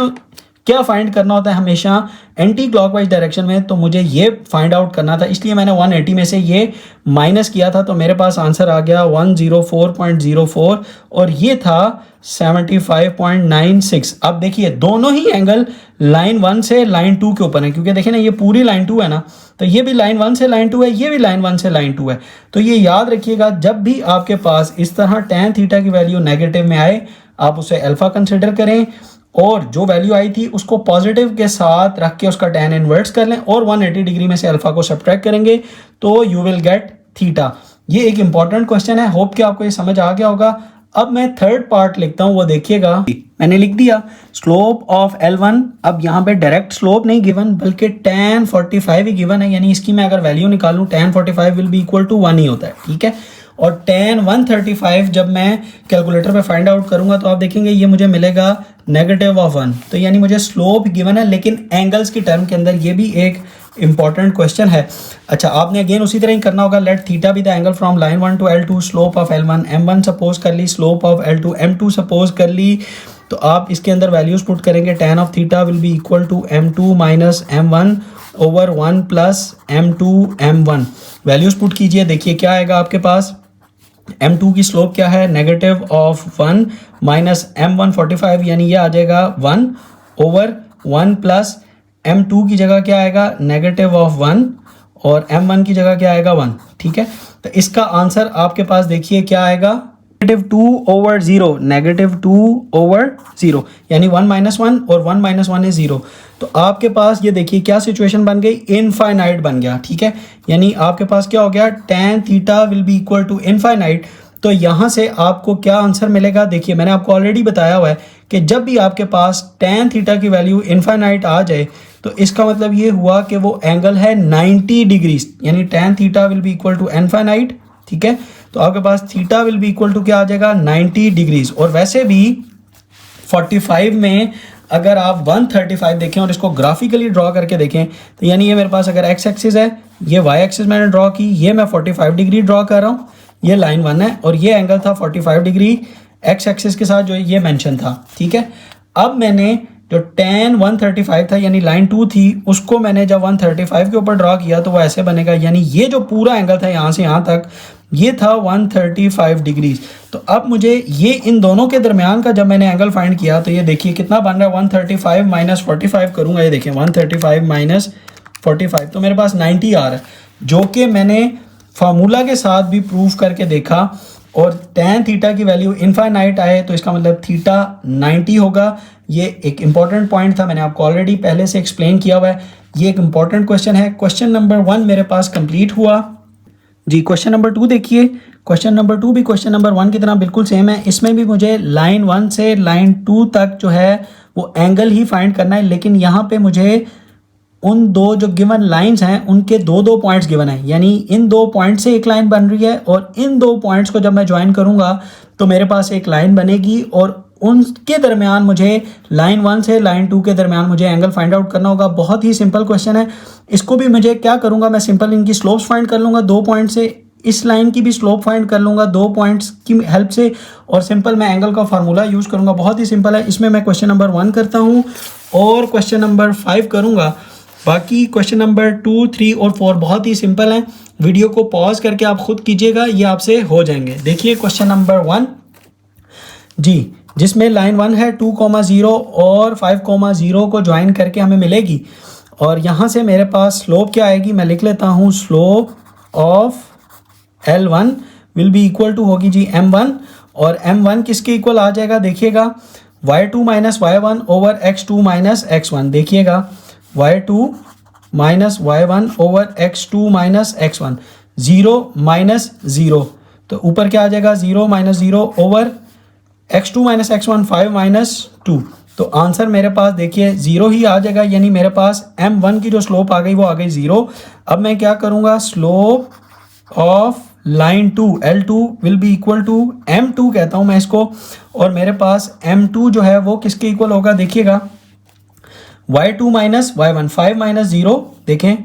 क्या फाइंड करना होता है हमेशा एंटी क्लॉकवाइज डायरेक्शन में, तो मुझे ये फाइंड आउट करना था, इसलिए मैंने 180 में से ये माइनस किया था, तो मेरे पास आंसर आ गया 104.04 और ये था 75.96। अब देखिए दोनों ही एंगल लाइन 1 से लाइन 2 के ऊपर है, क्योंकि देखिए ना ये पूरी लाइन 2 है ना, तो ये भी लाइन 1 से लाइन 2 है, ये भी लाइन 1 से लाइन 2 है। तो ये याद रखिएगा, जब भी आपके पास इस तरह tan थीटा की वैल्यू नेगेटिव में आए, आप उसे अल्फा कंसिडर करें और जो वैल्यू आई थी उसको पॉजिटिव के साथ रख के उसका tan इनवर्ट्स कर लें और 180 डिग्री में से अल्फा को सब्ट्रैक्ट करेंगे तो यू विल गेट थीटा। ये एक इंपॉर्टेंट क्वेश्चन है, होप कि आपको ये समझ आ गया होगा। अब मैं थर्ड पार्ट लिखता हूं, वो देखिएगा, मैंने लिख दिया स्लोप ऑफ L1। अब यहाँ पे डायरेक्ट स्लोप नहीं गिवन बल्कि tan 45 ही गिवन है, यानी इसकी मैं अगर वैल्यू निकालूं tan 45 will be equal to 1 ही होता है, ठीक है। और tan 135 जब मैं कैलकुलेटर पे फाइंड आउट करूंगा तो आप देखेंगे ये मुझे मिलेगा -1। तो यानी मुझे स्लोप गिवन है लेकिन एंगल्स की टर्म के अंदर, ये भी एक इंपॉर्टेंट क्वेश्चन है। अच्छा, आपने अगेन उसी तरह ही करना होगा, let theta be the angle from line 1 to L2, slope of L1 M1 suppose कर ली, slope of L2 M2 suppose कर ली। तो आप इसके अंदर वैल्यूज पुट करेंगे, tan of theta will be equal to M2 minus M1 over 1 plus M2 M1। Values put कीजिए, देखिए क्या आएगा आपके पास। M2 की स्लोप क्या है, -1 माइनस M1 45, यानी ये आ जाएगा 1 ओवर 1 प्लस M2 की जगह क्या आएगा -1 और M1 की जगह क्या आएगा 1, ठीक है। तो इसका आंसर आपके पास देखिए क्या आएगा, -2 ओवर 0, -2 ओवर 0, यानी 1 माइनस 1 और 1 माइनस 1 इज 0। तो आपके पास ये देखिए क्या सिचुएशन बन गई, इनफाइनाइट बन गया, ठीक है। यानी आपके पास क्या हो गया, tan theta will be equal to infinite. तो यहाँ से आपको क्या आंसर मिलेगा, देखिए मैंने आपको ऑलरेडी बताया हुआ है कि जब भी आपके पास tan थीटा की वैल्यू इनफाइनाइट आ जाए तो इसका मतलब ये हुआ कि वो एंगल है 90 डिग्री, यानी tan theta will be equal to infinite, ठीक है। तो आपके पास theta will be equal to क्या आ जाएगा 90 डिग्रीज। और वैसे भी 45 में अगर आप 135 देखें और इसको ग्राफिकली ड्रॉ करके देखें तो यानी ये मेरे पास अगर एक्स एक्सिस है, ये वाई एक्सिस मैंने ड्रॉ की, ये मैं 45 डिग्री ड्रॉ कर रहा हूँ, ये लाइन 1 है और ये एंगल था 45 डिग्री एक्स एक्सिस के साथ जो ये मेंशन था, ठीक है। अब मैंने जो tan 135 था यानी लाइन 2 थी, उसको मैंने जब 135 के ऊपर ड्रॉ किया तो वो ऐसे बनेगा, यानी ये जो पूरा एंगल था यहाँ से यहाँ तक ये था 135 डिग्रीज। तो अब मुझे ये इन दोनों के दरमियान का जब मैंने एंगल फाइंड किया तो ये देखिए कितना बन रहा है, 135 माइनस 45 करूँगा, ये देखिए 135 माइनस 45 तो मेरे पास 90 आ रहा है, जो कि मैंने फार्मूला के साथ भी प्रूफ करके देखा। और tan थीटा की वैल्यू इनफाइनाइट आए तो इसका मतलब थीटा 90 होगा। ये एक इंपॉर्टेंट पॉइंट था, मैंने आपको ऑलरेडी पहले से एक्सप्लेन किया हुआ है। ये एक इंपॉर्टेंट क्वेश्चन है। क्वेश्चन नंबर 1 मेरे पास कंप्लीट हुआ जी। क्वेश्चन नंबर 2 देखिए, क्वेश्चन नंबर 2 भी क्वेश्चन नंबर 1 की तरह बिल्कुल सेम है। इसमें भी मुझे लाइन 1 से लाइन 2 तक जो है वो एंगल ही फाइंड करना है, लेकिन यहाँ पे मुझे उन दो जो गिवन लाइंस हैं उनके दो पॉइंट्स गिवन है, यानी इन 2 पॉइंट से एक लाइन बन रही है और इन 2 पॉइंट्स को जब मैं ज्वाइन करूंगा तो मेरे पास एक लाइन बनेगी और उनके दरमियान मुझे लाइन 1 से लाइन 2 के दरमियान मुझे एंगल फाइंड आउट करना होगा। बहुत ही सिंपल क्वेश्चन है। इसको भी मुझे क्या करूंगा, मैं सिंपल इनकी स्लोप्स फाइंड कर लूँगा 2 पॉइंट से, इस लाइन की भी स्लोप फाइंड कर लूँगा 2 पॉइंट्स की हेल्प से, और सिंपल मैं एंगल का फार्मूला यूज़ करूँगा। बहुत ही सिंपल है। इसमें मैं क्वेश्चन नंबर 1 करता हूँ और क्वेश्चन नंबर 5 करूँगा। बाकी क्वेश्चन नंबर 2, 3 और 4 बहुत ही सिंपल हैं। वीडियो को पॉज करके आप खुद कीजिएगा, ये आपसे हो जाएंगे। देखिए क्वेश्चन नंबर 1 जी, जिसमें लाइन 1 है 2,0 और 5,0 को ज्वाइन करके हमें मिलेगी। और यहाँ से मेरे पास स्लोप क्या आएगी, मैं लिख लेता हूँ, slope of L1 will be equal to होगी जी M1, और M1 किसके इक्वल आ जाएगा, देखिएगा y2 minus y1 over x2 minus x1। देखिएगा y2 minus y1 over x2 minus x1, 0 minus 0, तो ऊपर क्या आ जाएगा 0 minus 0 over x2 minus x1, 5 minus 2। तो आंसर मेरे पास देखिए 0 ही आ जाएगा, यानी मेरे पास M1 की जो स्लोप आ गई वो आ गई 0। अब मैं क्या करूँगा, slope of line 2 L2 will be equal to M2 कहता हूँ मैं इसको, और मेरे पास M2 जो है वो किसके इक्वल होगा, देखिएगा y2 माइनस y1, 5 माइनस 0, देखें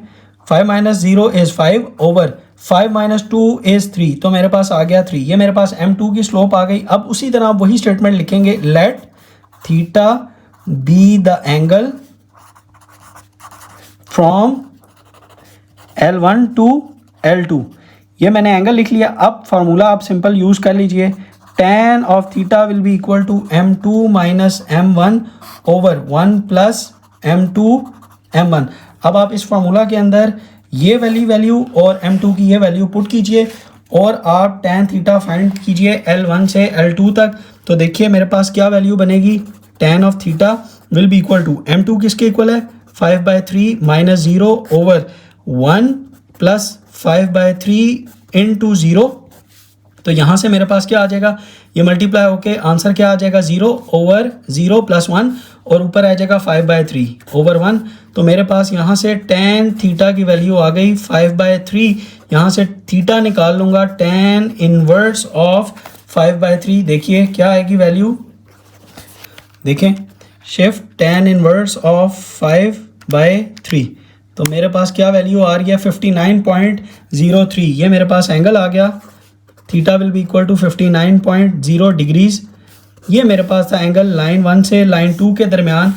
5 minus 0 is 5 over 5 minus 2 is 3, तो मेरे पास आ गया 3। ये मेरे पास M2 की स्लोप आ गई। अब उसी तरह आप वही स्टेटमेंट लिखेंगे, let theta be the angle from L1 to L2। ये मैंने एंगल लिख लिया। अब फार्मूला आप सिंपल यूज़ कर लीजिए, tan of theta will be equal to M2 minus M1 over 1 plus M2 M1। अब आप इस फार्मूला के अंदर ये वैल्यू और M2 की ये वैल्यू पुट कीजिए और आप tan थीटा फाइंड कीजिए L1 से L2 तक। तो देखिए मेरे पास क्या वैल्यू बनेगी, tan of theta will be equal to M2 किसके इक्वल है 5/3 माइनस 0 ओवर 1 प्लस 5/3 इंटू 0। तो यहाँ से मेरे पास क्या आ जाएगा, ये मल्टीप्लाई होके आंसर क्या आ जाएगा 0 ओवर 0 प्लस 1 और ऊपर आ जाएगा 5/3 ओवर 1। तो मेरे पास यहाँ से tan थीटा की वैल्यू आ गई 5/3। यहाँ से थीटा निकाल लूँगा, tan इनवर्स ऑफ 5/3 देखिए क्या आएगी वैल्यू, देखें शिफ्ट tan इनवर्स ऑफ 5/3। तो मेरे पास क्या वैल्यू आ रही है 59.03। ये मेरे पास एंगल आ गया, theta will be equal to 59.0 degrees. ये मेरे पास था एंगल लाइन 1 से लाइन 2 के दरमियान।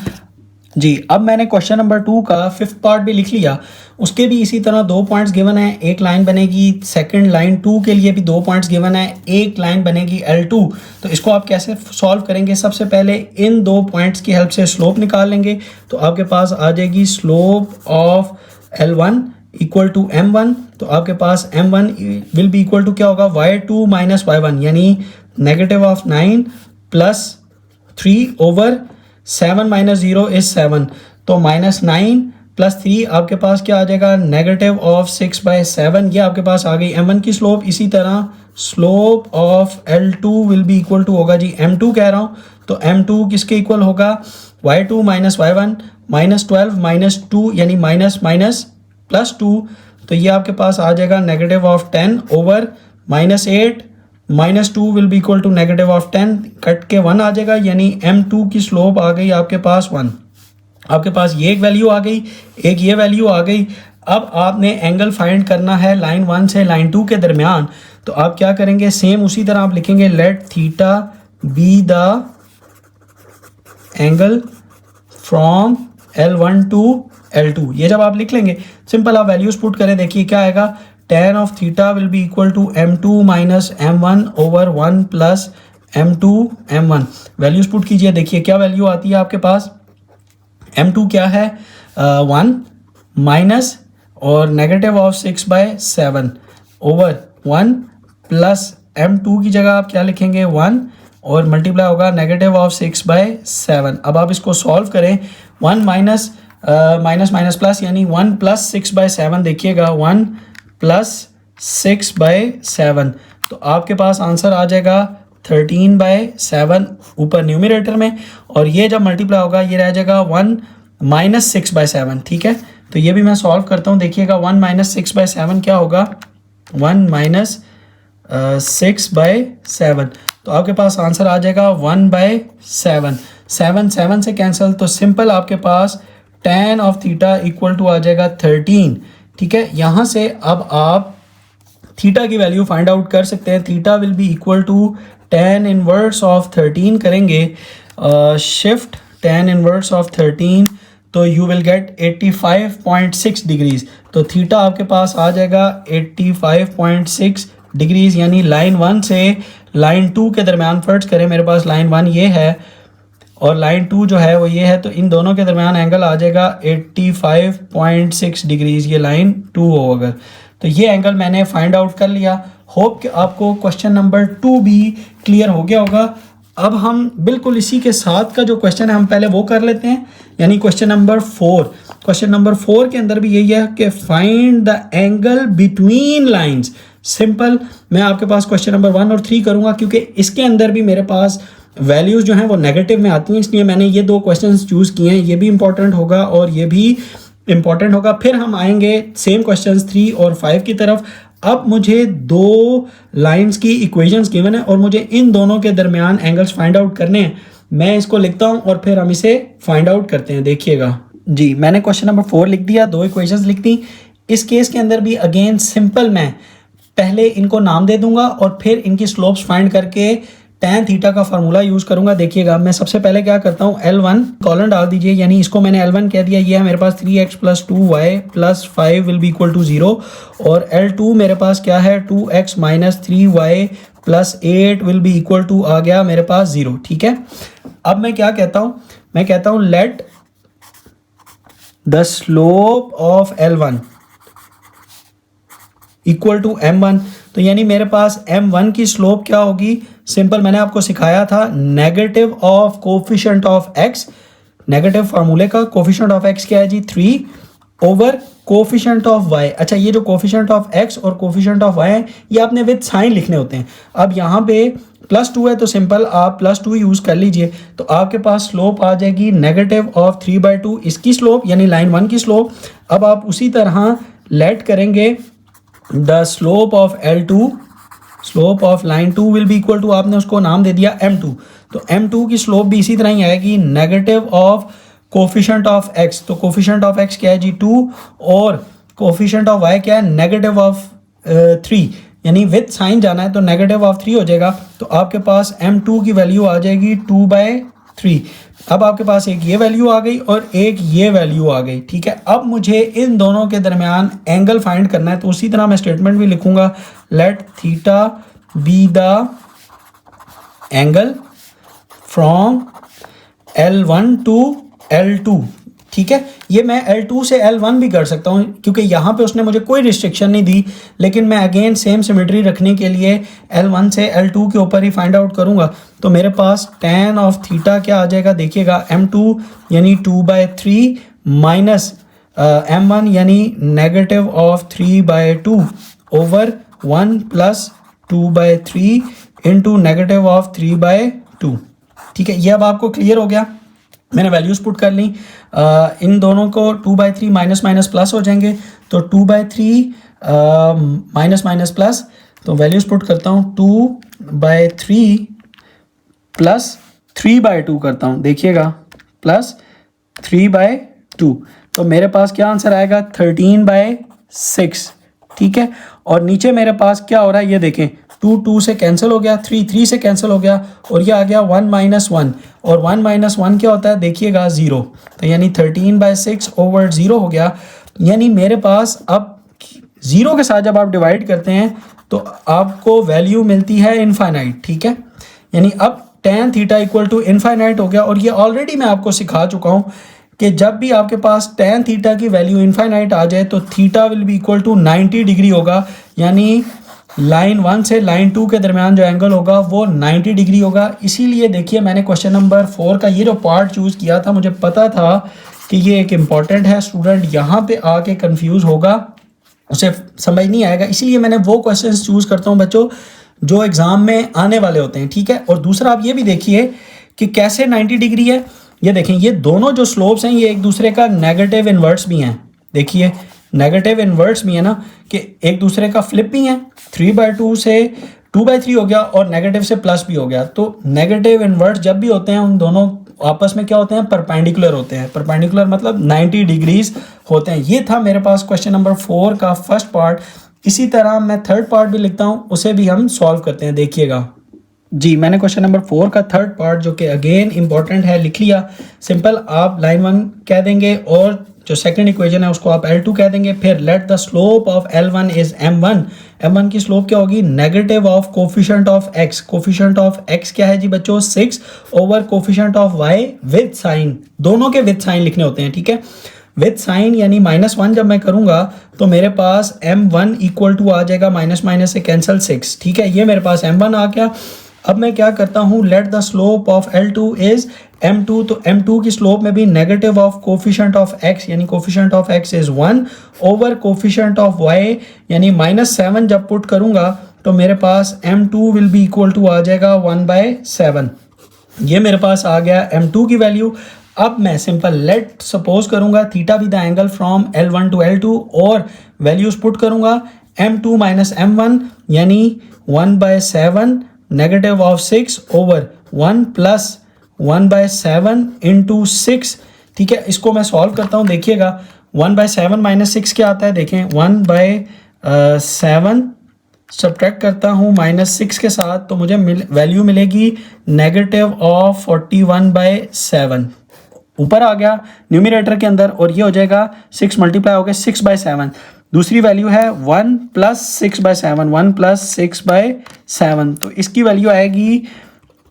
जी अब मैंने क्वेश्चन नंबर 2 का 5th पार्ट भी लिख लिया, उसके भी इसी तरह 2 पॉइंट्स गिवन है, एक लाइन बनेगी। सेकंड लाइन 2 के लिए भी 2 पॉइंट्स गिवन है, एक लाइन बनेगी L2। तो इसको आप कैसे सॉल्व करेंगे, सबसे पहले इन 2 पॉइंट्स की हेल्प से स्लोप निकाल लेंगे। तो आपके पास आ जाएगी slope of L1 equal to M1। तो आपके पास M1 will be equal to क्या होगा y2 माइनस y1, यानी negative of 9 plus 3 over 7 minus 0 is 7। तो माइनस 9 प्लस 3 आपके पास क्या आ जाएगा नेगेटिव ऑफ 6/7। ये आपके पास आ गई M1 की स्लोप। इसी तरह slope of L2 will be equal to होगा जी M2 कह रहा हूँ, तो M2 किसके इक्वल होगा y2 minus y1 minus 12 minus 2 यानी माइनस माइनस प्लस 2। तो ये आपके पास आ जाएगा negative of 10 over minus 8 minus 2 will be equal to negative of 10, cut के 1 आ जाएगा, यानी M2 की स्लोप आ गई आपके पास 1। आपके पास ये एक वैल्यू आ गई, एक ये वैल्यू आ गई। अब आपने एंगल फाइंड करना है लाइन 1 से लाइन 2 के दरमियान। तो आप क्या करेंगे, सेम उसी तरह आप लिखेंगे let theta be the angle from L1 to L2। ये जब आप लिख लेंगे सिंपल आप वैल्यूज पुट करें, देखिए क्या आएगा, tan of theta will be equal to M2 minus M1 over 1 plus M2 M1। Values put कीजिए, देखिए क्या वैल्यू आती है आपके पास, M2 क्या है 1 माइनस और negative of 6/7 over 1 plus M2 की जगह आप क्या लिखेंगे 1 और मल्टीप्लाई होगा नेगेटिव ऑफ 6/7। अब आप इसको सॉल्व करें, 1 माइनस माइनस माइनस प्लस यानी 1 प्लस 6/7, देखिएगा 1 प्लस 6/7। तो आपके पास आंसर आ जाएगा 13/7 ऊपर न्यूमरेटर में, और ये जब मल्टीप्लाई होगा ये रह जाएगा 1 माइनस 6/7। ठीक है, तो ये भी मैं सॉल्व करता हूँ, देखिएगा 1 माइनस 6/7 क्या होगा 1 माइनस 6/7। तो आपके पास आंसर आ जाएगा 1/7। 7 से कैंसिल, तो सिंपल आपके पास tan of theta equal to आ जाएगा 13। ठीक है, यहाँ से अब आप थीटा की वैल्यू फाइंड आउट कर सकते हैं। Theta will be equal to tan inverse of 13 करेंगे, शिफ्ट tan इनवर्स ऑफ 13, तो यू विल गेट 85.6 डिग्रीज। तो थीटा आपके पास आ जाएगा 85.6 डिग्रीज, यानी लाइन 1 से लाइन 2 के दरमियान फर्ज करें, मेरे पास लाइन 1 ये है और लाइन 2 जो है वो ये है, तो इन दोनों के दरमियान एंगल आ जाएगा 85.6 डिग्रीज, ये लाइन 2 हो अगर। तो ये एंगल मैंने फाइंड आउट कर लिया। होप कि आपको क्वेश्चन नंबर 2 भी क्लियर हो गया होगा। अब हम बिल्कुल इसी के साथ का जो क्वेश्चन है हम पहले वो कर लेते हैं, यानी क्वेश्चन नंबर 4। क्वेश्चन नंबर 4 के अंदर भी यही है कि find the angle between lines. Simple, मैं आपके पास क्वेश्चन नंबर 1 और 3 करूँगा क्योंकि इसके अंदर भी मेरे पास वैल्यूज़ जो हैं वो नेगेटिव में आती हैं, इसलिए मैंने ये 2 क्वेश्चंस चूज़ किए हैं। ये भी इंपॉर्टेंट होगा और ये भी इंपॉर्टेंट होगा। फिर हम आएंगे सेम क्वेश्चंस 3 और 5 की तरफ। अब मुझे 2 लाइंस की इक्वेशंस गिवन है और मुझे इन दोनों के दरमियान एंगल्स फाइंड आउट करने हैं। मैं इसको लिखता हूं और फिर हम इसे फाइंड आउट करते हैं। देखिएगा जी, मैंने क्वेश्चन नंबर 4 लिख दिया, 2 इक्वेशंस लिख दी। इस केस के अंदर भी अगेन सिंपल, मैं पहले इनको नाम दे दूंगा और फिर इनकी स्लोप्स फाइंड करके tan थीटा का फार्मूला यूज़ करूंगा। देखिएगा मैं सबसे पहले क्या करता हूँ, L1 कॉलन डाल दीजिए, यानी इसको मैंने L1 कह दिया, ये है मेरे पास 3x + 2y + 5 will be equal to 0। और L2 मेरे पास क्या है, 2x - 3y + 8 will be equal to आ गया मेरे पास 0। ठीक है, अब मैं क्या कहता हूँ, मैं कहता हूँ let the slope of L1 equal to m1। तो यानी मेरे पास m1 की स्लोप क्या होगी, सिंपल मैंने आपको सिखाया था, negative of coefficient of x, negative फार्मूले का कोफिशिएंट ऑफ x क्या है जी, 3 ओवर कोफिशिएंट ऑफ y। अच्छा, ये जो कोफिशिएंट ऑफ x और कोफिशिएंट ऑफ y है, ये आपने विद साइन लिखने होते हैं। अब यहाँ पे +2 है तो सिंपल आप +2 यूज़ कर लीजिए, तो आपके पास स्लोप आ जाएगी नेगेटिव ऑफ 3/2, इसकी स्लोप यानी लाइन 1 की स्लोप। अब आप उसी तरह लेट करेंगे the slope of L2, slope of line 2 will be equal to, आपने उसको नाम दे दिया m2, तो m2 की स्लोप भी इसी तरह ही आएगी, negative of coefficient of x, तो कोफिशिएंट ऑफ x क्या है जी 2, और कोफिशिएंट ऑफ y क्या है, नेगेटिव ऑफ 3, यानी विद साइन जाना है तो नेगेटिव ऑफ 3 हो जाएगा। तो आपके पास m2 की वैल्यू आ जाएगी 2/3। अब आपके पास एक ये वैल्यू आ गई और एक ये वैल्यू आ गई। ठीक है, अब मुझे इन दोनों के दरमियान एंगल फाइंड करना है, तो उसी तरह मैं स्टेटमेंट भी लिखूंगा, let theta be the angle from L1 to L2। ठीक है, ये मैं L2 से L1 भी कर सकता हूँ, क्योंकि यहाँ पे उसने मुझे कोई रिस्ट्रिक्शन नहीं दी, लेकिन मैं अगेन सेम सिमेट्री रखने के लिए L1 से L2 के ऊपर ही फाइंड आउट करूँगा। तो मेरे पास tan ऑफ थीटा क्या आ जाएगा, देखिएगा m2 यानी 2/3 माइनस m1 यानी negative of 3/2 over 1 + 2/3 into negative of 3/2। ठीक है, ये अब आपको क्लियर हो गया, मैंने वैल्यूज़ पुट कर ली। इन दोनों को 2/3 माइनस माइनस प्लस हो जाएंगे, तो 2/3 माइनस माइनस प्लस, तो वैल्यूज़ पुट करता हूँ, 2/3 + 3/2 करता हूँ, देखिएगा +3/2, तो मेरे पास क्या आंसर आएगा, 13/6। ठीक है, और नीचे मेरे पास क्या हो रहा है, ये देखें, 2 से कैंसिल हो गया, 3 से कैंसिल हो गया, और ये आ गया 1 - 1, और 1 - 1 क्या होता है, देखिएगा 0, तो यानी 13/6 ओवर 0 हो गया। यानी मेरे पास अब 0 के साथ जब आप डिवाइड करते हैं तो आपको वैल्यू मिलती है इनफाइनाइट। ठीक है, यानी अब tan theta equal to infinite हो गया, और ये ऑलरेडी मैं आपको सिखा चुका हूँ कि जब भी आपके पास tan थीटा की वैल्यू इनफाइनाइट आ जाए तो theta will be equal to 90 degree होगा, यानी लाइन 1 से लाइन 2 के दरमियान जो एंगल होगा वो 90 डिग्री होगा। इसीलिए देखिए मैंने क्वेश्चन नंबर 4 का ये जो पार्ट चूज़ किया था, मुझे पता था कि ये एक इम्पॉर्टेंट है, स्टूडेंट यहाँ पे आके कंफ्यूज होगा, उसे समझ नहीं आएगा, इसीलिए मैंने वो क्वेश्चंस चूज़ करता हूँ बच्चों जो एग्ज़ाम में आने वाले होते हैं। ठीक है, और दूसरा आप ये भी देखिए कि कैसे 90 डिग्री है, ये देखें, ये दोनों जो स्लोप्स हैं ये एक दूसरे का नेगेटिव इन्वर्ट्स भी हैं, देखिए नेगेटिव इन्वर्ट्स भी है ना, कि एक दूसरे का फ्लिप भी है, 3/2 से 2/3 हो गया, और नेगेटिव से प्लस भी हो गया। तो नेगेटिव इन्वर्ट्स जब भी होते हैं उन दोनों आपस में क्या होते हैं, परपेंडिकुलर होते हैं, परपेंडिकुलर मतलब 90 डिग्रीज होते हैं। ये था मेरे पास क्वेश्चन नंबर 4 का फर्स्ट पार्ट। इसी तरह मैं थर्ड पार्ट भी लिखता हूँ, उसे भी हम सॉल्व करते हैं। देखिएगा जी, मैंने क्वेश्चन नंबर 4 का थर्ड पार्ट जो कि अगेन इंपॉर्टेंट है लिख लिया। सिंपल आप लाइन 1 कह देंगे और जो सेकंड इक्वेशन है उसको आप L2 कह देंगे। फिर let the slope of L1 is m1। m1 की स्लोप क्या होगी, negative of coefficient of x। Coefficient of x क्या है जी बच्चों, 6 over coefficient of y with sign, दोनों के विद साइन लिखने होते हैं। ठीक है, विद साइन यानी -1 जब मैं करूंगा तो मेरे पास m1 इक्वल टू आ जाएगा माइनस माइनस से कैंसिल 6। ठीक है, ये मेरे पास m1 आ गया। अब मैं क्या करता हूँ, let the slope of L2 is m2, तो m2 की स्लोप में भी negative of coefficient of x यानी coefficient of x is 1 over coefficient of y यानी -7 जब पुट करूंगा तो मेरे पास m2 will be equal to आ जाएगा 1/7। ये मेरे पास आ गया m2 की वैल्यू। अब मैं सिंपल लेट सपोज करूंगा theta be the angle from L1 to L2 और वैल्यूज पुट करूंगा, m2 माइनस m1 यानी 1/7 negative of 6 over 1 plus 1/7 into 6। ठीक है, इसको मैं सॉल्व करता हूँ। देखिएगा 1/7 माइनस 6 क्या आता है, देखें 1/7 सब्ट्रैक्ट करता हूँ -6 के साथ, तो मुझे वैल्यू मिलेगी -41/7। ऊपर आ गया न्यूमरेटर के अंदर, और ये हो जाएगा 6 मल्टीप्लाई हो गया 6/7। दूसरी वैल्यू है 1 + 6/7, 1 + 6/7, तो इसकी वैल्यू आएगी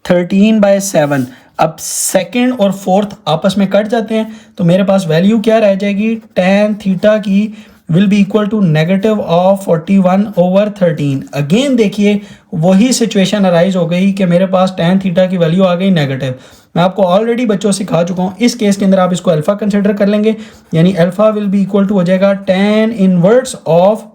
13/7। अब सेकंड और फोर्थ आपस में कट जाते हैं, तो मेरे पास वैल्यू क्या रह जाएगी, tan थीटा की will be equal to -41/13। Again देखिए वही सिचुएशन अराइज हो गई कि मेरे पास tan थीटा की वैल्यू आ गई नेगेटिव। मैं आपको ऑलरेडी बच्चों सिखा चुका हूँ, इस केस के अंदर आप इसको अल्फा कंसिडर कर लेंगे, यानी alpha will be equal to हो जाएगा tan इनवर्स ऑफ,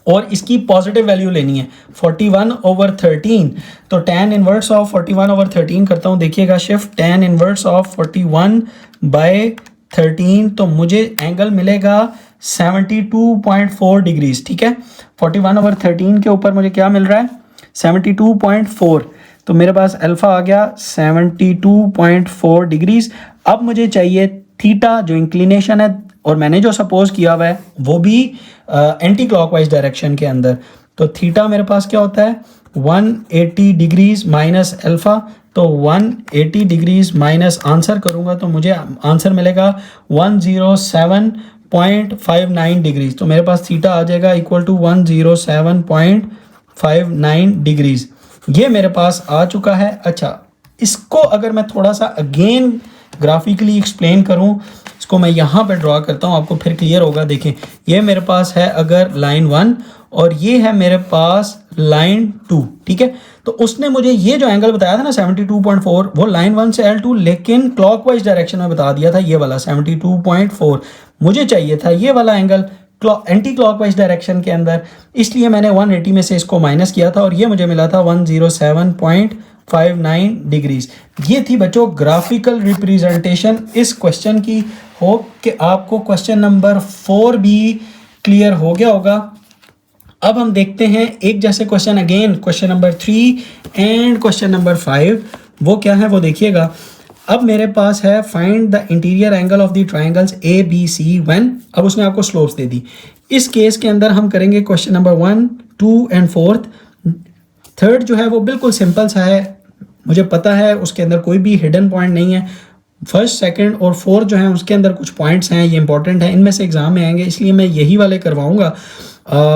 और इसकी पॉजिटिव वैल्यू लेनी है 41/13, तो tan इनवर्स ऑफ 41/13 करता हूँ। देखिएगा शिफ्ट, tan इनवर्स ऑफ 41/13, तो मुझे एंगल मिलेगा 72.4 डिग्रीज। ठीक है, 41/13 के ऊपर मुझे क्या मिल रहा है, 72.4, तो मेरे पास अल्फा आ गया 72.4 डिग्रीज। अब मुझे चाहिए थीटा, जो इंक्लिनेशन है, और मैंने जो सपोज किया हुआ है वो भी एंटी क्लॉकवाइज डायरेक्शन के अंदर, तो थीटा मेरे पास क्या होता है 180 डिग्रीज माइनस अल्फा, तो 180 डिग्रीज माइनस आंसर करूँगा तो मुझे आंसर मिलेगा 107.59 डिग्रीज, तो मेरे पास थीटा आ जाएगा इक्वल टू 107.59 डिग्रीज। ये मेरे पास आ चुका है। अच्छा, इसको अगर मैं थोड़ा सा अगेन ग्राफिकली एक्सप्लेन करूं, इसको मैं यहाँ पे ड्रॉ करता हूँ, आपको फिर क्लियर होगा। देखें, ये मेरे पास है अगर लाइन 1 और ये है मेरे पास लाइन 2, ठीक है, तो उसने मुझे ये जो एंगल बताया था ना 72.4, वो लाइन 1 से L2, लेकिन क्लॉकवाइज डायरेक्शन में बता दिया था ये वाला 72.4। मुझे चाहिए था ये वाला एंगल एंटी क्लॉकवाइज डायरेक्शन के अंदर, इसलिए मैंने 180 में से इसको माइनस किया था और ये मुझे मिला था 107.59 डिग्रीज। ये थी बच्चों ग्राफिकल रिप्रेजेंटेशन इस क्वेश्चन की। होप कि आपको क्वेश्चन नंबर 4 भी क्लियर हो गया होगा। अब हम देखते हैं एक जैसे question again, question number 3 and question number 5। वो क्या है वो देखिएगा। अब मेरे पास है find the interior angle of the triangles A B C when, अब उसने आपको स्लोप्स दे दी। इस केस के अंदर हम करेंगे क्वेश्चन नंबर 1, 2 एंड 4। थर्ड जो है वो बिल्कुल सिंपल सा है, मुझे पता है उसके अंदर कोई भी हिडन पॉइंट नहीं है। फर्स्ट, सेकंड और फोर्थ जो है उसके अंदर कुछ पॉइंट्स हैं, ये इंपॉर्टेंट है, इनमें से एग्जाम में आएंगे, इसलिए मैं यही वाले करवाऊंगा।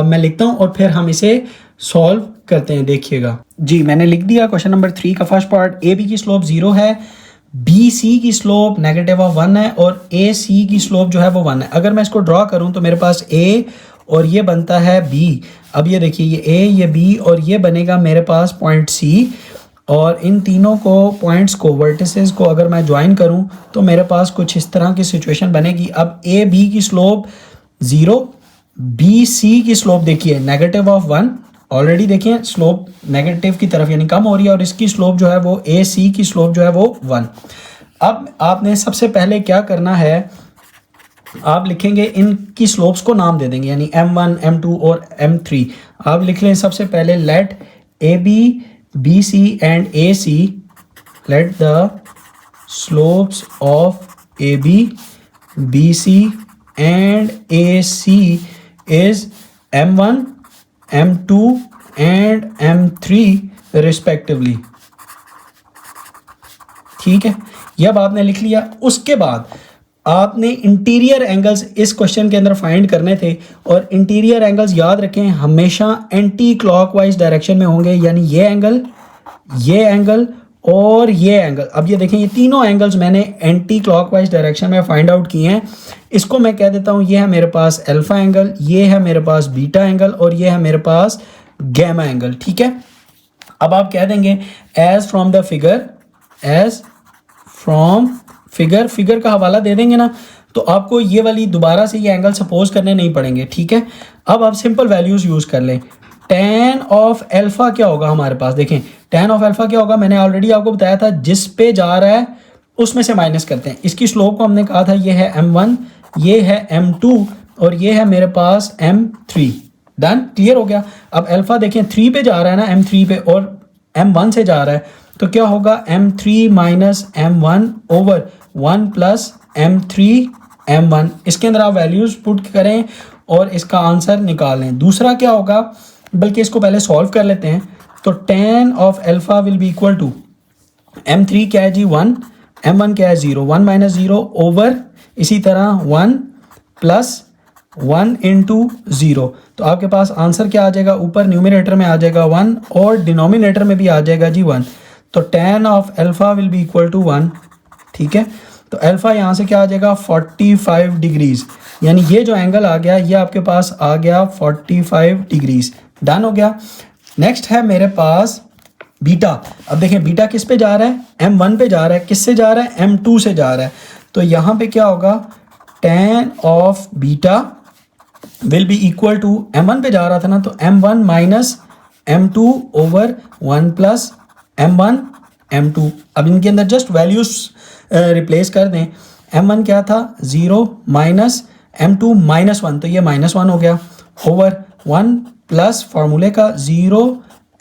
मैं लिखता हूँ और फिर हम इसे सॉल्व करते हैं। देखिएगा जी, मैंने लिख दिया क्वेश्चन नंबर 3 का फर्स्ट पार्ट। ए बी की स्लोप 0 है, बी सी की स्लोप -1 है और ए सी की स्लोप जो है वो 1 है। अगर मैं इसको ड्रॉ करूं तो मेरे पास ए और ये बनता है बी। अब ये देखिए, ये ए, ये बी और ये बनेगा मेरे पास पॉइंट सी, और इन तीनों को पॉइंट्स को, वर्टिसेस को अगर मैं ज्वाइन करूं तो मेरे पास कुछ इस तरह की सिचुएशन बनेगी। अब ए बी की स्लोप 0, बी सी की स्लोप देखिए -1, ऑलरेडी देखिए स्लोप नेगेटिव की तरफ यानी कम हो रही है, और इसकी स्लोप जो है वो ए सी की स्लोप जो है वो 1। अब आपने सबसे पहले क्या करना है, आप लिखेंगे इनकी स्लोप्स को नाम दे देंगे, यानी M1, M2 और M3 आप लिख लें। सबसे पहले let A B, B C and A C, let the slopes of A B, B C and A C is M1, M2 and M3 respectively. ठीक है, ये अब आपने लिख लिया। उसके बाद आपने इंटीरियर एंगल्स इस क्वेश्चन के अंदर फाइंड करने थे, और इंटीरियर एंगल्स याद रखें हमेशा एंटी क्लॉकवाइज डायरेक्शन में होंगे, यानी ये एंगल और ये एंगल। अब ये देखें, ये तीनों एंगल्स मैंने एंटी क्लॉकवाइज डायरेक्शन में फाइंड आउट किए हैं। इसको मैं कह देता हूँ ये है मेरे पास अल्फा एंगल, ये है मेरे पास बीटा एंगल और ये है मेरे पास गैमा एंगल। ठीक है, अब आप कह देंगे as from the figure, as from figure का हवाला दे देंगे ना, तो आपको ये वाली दोबारा से ये एंगल सपोज करने नहीं पड़ेंगे। ठीक है, अब आप सिंपल वैल्यूज यूज कर लें। tan ऑफ अल्फा क्या होगा हमारे पास, देखें tan ऑफ अल्फा क्या होगा, मैंने ऑलरेडी आपको बताया था, जिस पे जा रहा है उसमें से माइनस करते हैं। इसकी स्लोप को हमने कहा था ये है M1, ये है M2 और ये है मेरे पास M3। डन, क्लियर हो गया। अब अल्फा देखें 3 पे जा रहा है ना, M3 पे, और M1 से जा रहा है, तो क्या होगा M3 minus M1 over 1 plus M3 M1। इसके अंदर आप वैल्यूज पुट करें और इसका आंसर निकालें। दूसरा क्या होगा, बल्कि इसको पहले सॉल्व कर लेते हैं। तो tan of alpha will be equal to m3 क्या है जी 1, m1 क्या है 0, 1 माइनस 0 ओवर इसी तरह 1 प्लस 1 इंटू 0। तो आपके पास आंसर क्या आ जाएगा, ऊपर न्यूमिनेटर में आ जाएगा 1 और डिनोमिनेटर में भी आ जाएगा जी 1। तो tan of alpha will be equal to 1, ठीक है। तो अल्फ़ा यहाँ से क्या आ जाएगा 45 डिग्रीज, यानी ये जो एंगल आ गया ये आपके पास आ गया 45 डिग्रीज। डन हो गया। नेक्स्ट है मेरे पास बीटा। अब देखें बीटा किस पे जा रहा है, m1 पे जा रहा है, किससे जा रहा है, m2 से जा रहा है। तो यहाँ पे क्या होगा, tan of beta will be equal to, m1 पे जा रहा था ना, तो m1 minus m2 over 1 plus m1 m2। अब इनके अंदर जस्ट वैल्यूज रिप्लेस कर दें। m1 क्या था 0 माइनस m2 माइनस 1, तो ये माइनस 1 हो गया ओवर 1 प्लस फार्मूले का 0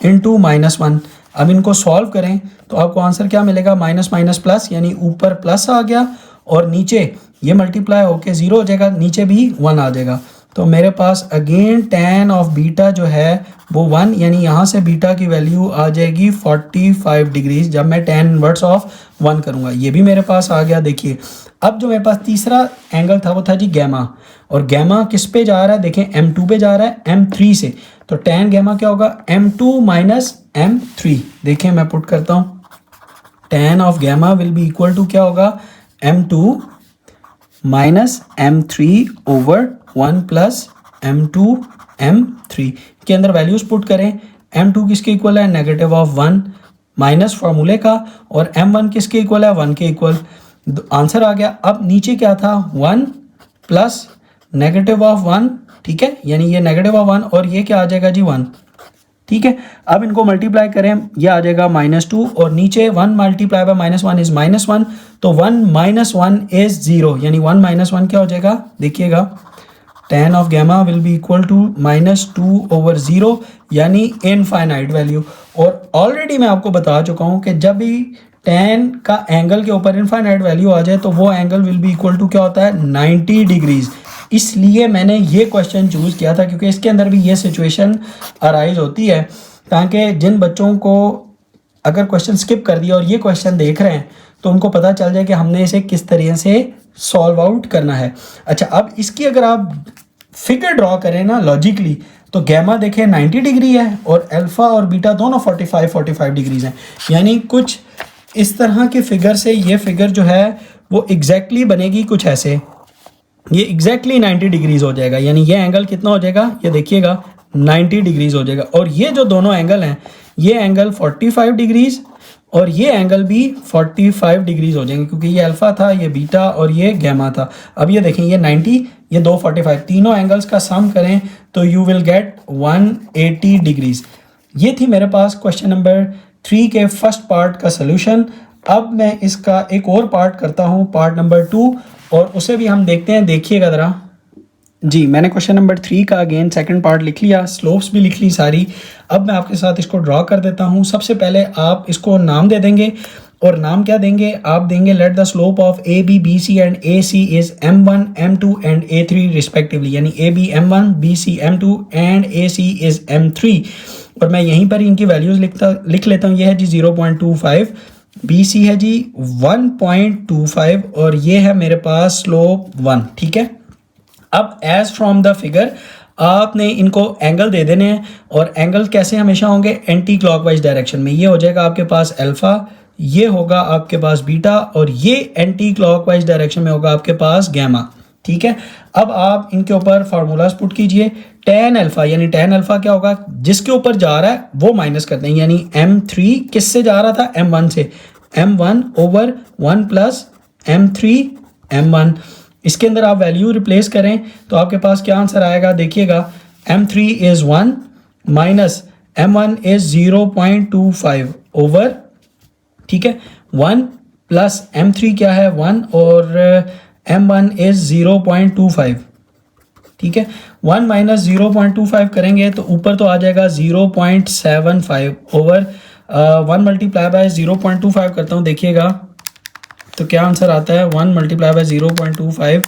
इंटू माइनस 1। अब इनको सॉल्व करें तो आपको आंसर क्या मिलेगा, माइनस माइनस प्लस, यानी ऊपर प्लस आ गया और नीचे ये मल्टीप्लाई होके 0 हो जाएगा, नीचे भी 1 आ जाएगा। तो मेरे पास अगेन tan ऑफ बीटा जो है वो 1, यानी यहाँ से बीटा की वैल्यू आ जाएगी 45 डिग्रीज जब मैं tan इनवर्स ऑफ 1 करूँगा। ये भी मेरे पास आ गया। देखिए अब जो मेरे पास तीसरा एंगल था वो था जी गैमा, और गैमा किस पे जा रहा है, देखें m2 पे जा रहा है m3 से। तो tan गैमा क्या होगा m2 माइनस m3। देखें मैं पुट करता हूँ, tan of gamma will be equal to क्या होगा m2 minus m3 over 1 plus m2 m3 के अंदर वैल्यूज पुट करें। m2 किसके इक्वल है, नेगेटिव ऑफ 1 माइनस फार्मूले का, और m1 किसके इक्वल है, 1 के इक्वल। आंसर आ गया। अब नीचे क्या था 1 प्लस नेगेटिव ऑफ 1, ठीक है, यानी ये नेगेटिव ऑफ 1 और ये क्या आ जाएगा जी 1, ठीक है। अब इनको मल्टीप्लाई करें, ये आ जाएगा -2 और नीचे 1 मल्टीप्लाई बाय -1 इज -1, तो 1 माइनस 1 इज 0, यानी 1 माइनस 1 क्या हो जाएगा, देखिएगा tan of gamma will be equal to -2 over 0, यानी इनफाइनाइट वैल्यू। और ऑलरेडी मैं आपको बता चुका हूँ कि जब भी tan का एंगल के ऊपर इनफाइनाइट वैल्यू आ जाए तो वो angle will be equal to क्या होता है 90 डिग्रीज। इसलिए मैंने ये क्वेश्चन चूज़ किया था क्योंकि इसके अंदर भी ये सिचुएशन अराइज होती है, ताकि जिन बच्चों को अगर क्वेश्चन स्किप कर दिया और ये क्वेश्चन देख रहे हैं तो उनको पता चल जाए कि हमने इसे किस तरीके से सॉल्व आउट करना है। अच्छा, अब इसकी अगर आप फिगर ड्रॉ करें ना लॉजिकली, तो गैमा देखें 90 डिग्री है और अल्फ़ा और बीटा दोनों 45 डिग्रीज हैं, यानी कुछ इस तरह के फिगर से ये फिगर जो है वो एग्जैक्टली बनेगी कुछ ऐसे, ये एग्जैक्टली 90 डिग्रीज हो जाएगा। यानी ये एंगल कितना हो जाएगा, ये देखिएगा 90 डिग्रीज हो जाएगा। और ये जो दोनों एंगल हैं, ये एंगल 45 डिग्रीज और ये एंगल भी 45 डिग्रीज हो जाएंगे, क्योंकि ये अल्फ़ा था, ये बीटा और ये गैमा था। अब ये देखें, ये 90, ये 245, तीनों एंगल्स का सम करें तो यू विल गेट 180 डिग्रीज। ये थी मेरे पास क्वेश्चन नंबर 3 के फर्स्ट पार्ट का सोल्यूशन। अब मैं इसका एक और पार्ट करता हूँ, पार्ट नंबर 2, और उसे भी हम देखते हैं। देखिएगा ज़रा जी, मैंने क्वेश्चन नंबर 3 का अगेन सेकंड पार्ट लिख लिया, स्लोप्स भी लिख ली सारी। अब मैं आपके साथ इसको ड्रॉ कर देता हूँ। सबसे पहले आप इसको नाम दे देंगे, और नाम क्या देंगे, आप देंगे let the slope of A B B C and A C is m1 m2 and a3 respectively, यानी A B m1 B C m2 and A C is m3। और मैं यहीं पर इनकी वैल्यूज़ लिख लेता हूँ। ये है जी 0.25, बी सी है जी 1.25 और ये है मेरे पास स्लोप 1, ठीक है। अब एज फ्रॉम द फिगर आपने इनको एंगल दे देने हैं, और एंगल कैसे हमेशा होंगे, एंटी क्लॉकवाइज डायरेक्शन में। ये हो जाएगा आपके पास अल्फ़ा, ये होगा आपके पास बीटा, और ये एंटी क्लॉकवाइज डायरेक्शन में होगा आपके पास गैमा, ठीक है। अब आप इनके ऊपर फार्मूलाज पुट कीजिए। tan अल्फ़ा, यानी tan अल्फ़ा क्या होगा, जिसके ऊपर जा रहा है वो माइनस करते हैं, यानी m3 किससे जा रहा था, m1 से, m1 over 1 plus m3 m1। इसके अंदर आप वैल्यू रिप्लेस करें तो आपके पास क्या आंसर आएगा, देखिएगा m3 is 1 minus m1 is 0.25 over, ठीक है, 1 प्लस m3 क्या है 1 और m1 इज़ 0.25, ठीक है। 1 माइनस 0.25 करेंगे तो ऊपर तो आ जाएगा 0.75 ओवर 1 मल्टीप्लाई बाय 0.25 करता हूँ, देखिएगा तो क्या आंसर आता है, 1 मल्टीप्लाई बाय 0.25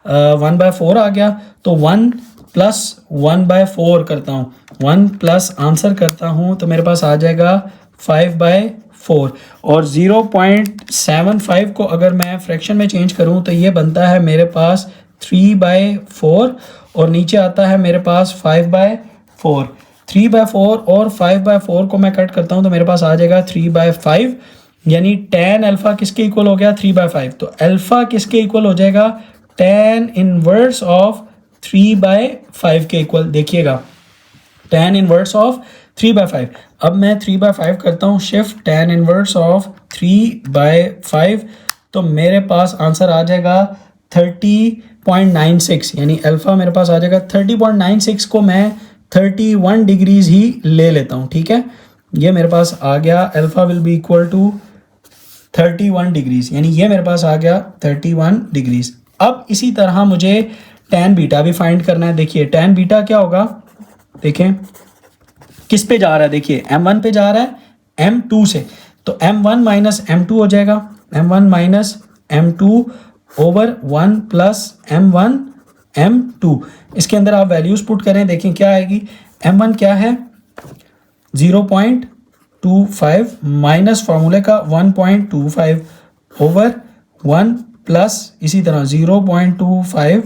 1/4 आ गया। तो 1 प्लस 1/4 करता हूँ, 1 प्लस आंसर करता हूँ तो मेरे पास आ जाएगा 5/4। और 0.75 को अगर मैं फ्रैक्शन में चेंज करूँ तो ये बनता है मेरे पास 3/4 और नीचे आता है मेरे पास 5/4। 3/4 और 5/4 को मैं कट करता हूँ तो मेरे पास आ जाएगा 3/5, यानी tan अल्फ़ा किसके इक्वल हो गया 3/5। तो अल्फ़ा किसके इक्वल हो जाएगा tan इनवर्स ऑफ 3/5 के इक्वल। देखिएगा tan इनवर्स ऑफ 3/5। अब मैं 3/5 करता हूँ शिफ्ट tan इनवर्स ऑफ 3/5 तो मेरे पास आंसर आ जाएगा 30.96, यानी अल्फ़ा मेरे पास आ जाएगा 30.96 को मैं 31 डिग्रीज ही ले लेता हूँ। ठीक है, ये मेरे पास आ गया alpha will be equal to 31 degrees, यानी ये मेरे पास आ गया 31 डिग्रीज। अब इसी तरह मुझे tan बीटा भी फाइंड करना है। देखिए tan बीटा क्या होगा, देखें किस पे जा रहा है, देखिए m1 पे जा रहा है m2 से, तो m1 माइनस m2 हो जाएगा, m1 minus m2 over 1 plus m1 m2। इसके अंदर आप वैल्यूज पुट करें, देखें क्या आएगी। m1 क्या है 0.25 माइनस फार्मूले का 1.25 ओवर 1 प्लस इसी तरह 0.25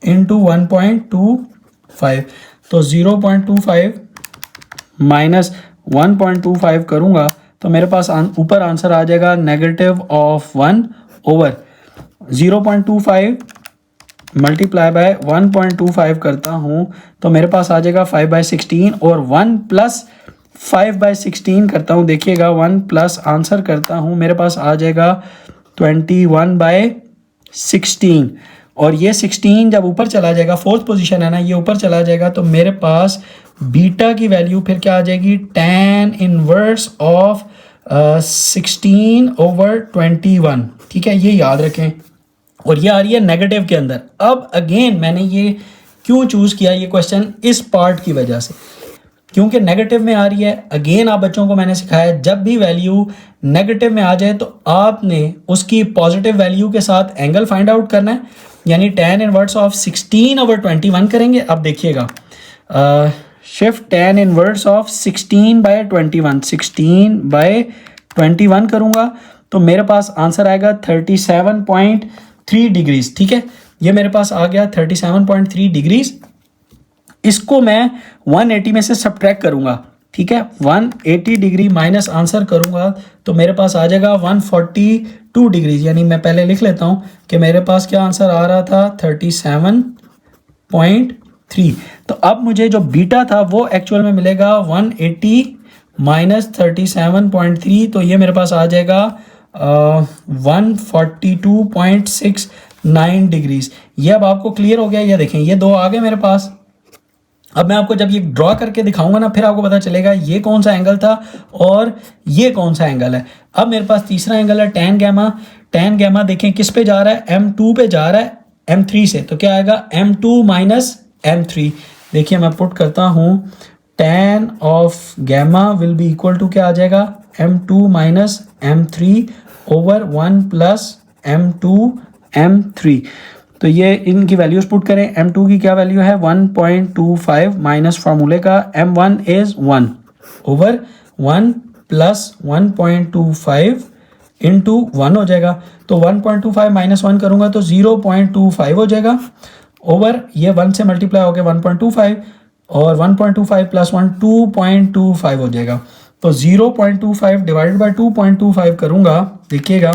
इंटू 1.25, तो 0.25 माइनस 1.25 करूँगा तो मेरे पास ऊपर आंसर आ जाएगा -1 ओवर 0.25 मल्टीप्लाई बाय 1.25 करता हूँ तो मेरे पास आ जाएगा 5/16 और 1 प्लस 5/16 करता हूँ। देखिएगा 1 प्लस आंसर करता हूँ मेरे पास आ जाएगा 21/16 और ये 16 जब ऊपर चला जाएगा, फोर्थ पोजीशन है ना, ये ऊपर चला जाएगा तो मेरे पास बीटा की वैल्यू फिर क्या आ जाएगी tan इनवर्स ऑफ 16/21। ठीक है, ये याद रखें। और ये आ रही है नेगेटिव के अंदर। अब अगेन मैंने ये क्यों चूज़ किया ये क्वेश्चन, इस पार्ट की वजह से, क्योंकि नेगेटिव में आ रही है। अगेन आप बच्चों को मैंने सिखाया जब भी वैल्यू नेगेटिव में आ जाए तो आपने उसकी पॉजिटिव वैल्यू के साथ एंगल फाइंड आउट करना है, यानी tan इनवर्स ऑफ 16/21 करेंगे। अब देखिएगा शिफ्ट tan इनवर्स ऑफ 16/21, 16/21 करूँगा तो मेरे पास आंसर आएगा 37.3 डिग्रीज। ठीक है, ये मेरे पास आ गया 37.3 डिग्रीज। इसको मैं 180 में से सब्ट्रैक्ट करूँगा। ठीक है, 180 डिग्री माइनस आंसर करूँगा तो मेरे पास आ जाएगा 142 डिग्रीज, यानी मैं पहले लिख लेता हूँ कि मेरे पास क्या आंसर आ रहा था 37.3। तो अब मुझे जो बीटा था वो एक्चुअल में मिलेगा 180 माइनस 37.3, तो ये मेरे पास आ जाएगा 142.69 डिग्रीज। ये अब आपको क्लियर हो गया। ये देखें ये दो आ गए मेरे पास। अब मैं आपको जब ये ड्रॉ करके दिखाऊंगा ना फिर आपको पता चलेगा ये कौन सा एंगल था और ये कौन सा एंगल है। अब मेरे पास तीसरा एंगल है tan गैमा। tan गैमा देखें किस पे जा रहा है, m2 पे जा रहा है m3 से, तो क्या आएगा m2 माइनस m3। देखिए मैं पुट करता हूँ tan of gamma will be equal to क्या आ जाएगा m2 minus m3 over 1 plus m2 m3। तो ये इनकी वैल्यूज पुट करें। m2 की क्या वैल्यू है 1.25 माइनस फार्मूले का m1 is 1 over 1 plus 1.25 into 1 हो जाएगा। तो 1.25 माइनस 1 करूँगा तो 0.25 हो जाएगा ओवर ये 1 से मल्टीप्लाई हो गया 1.25 और 1.25 प्लस 1 2.25 हो जाएगा। तो 0.25 डिवाइडेड बाई 2.25 करूँगा, देखिएगा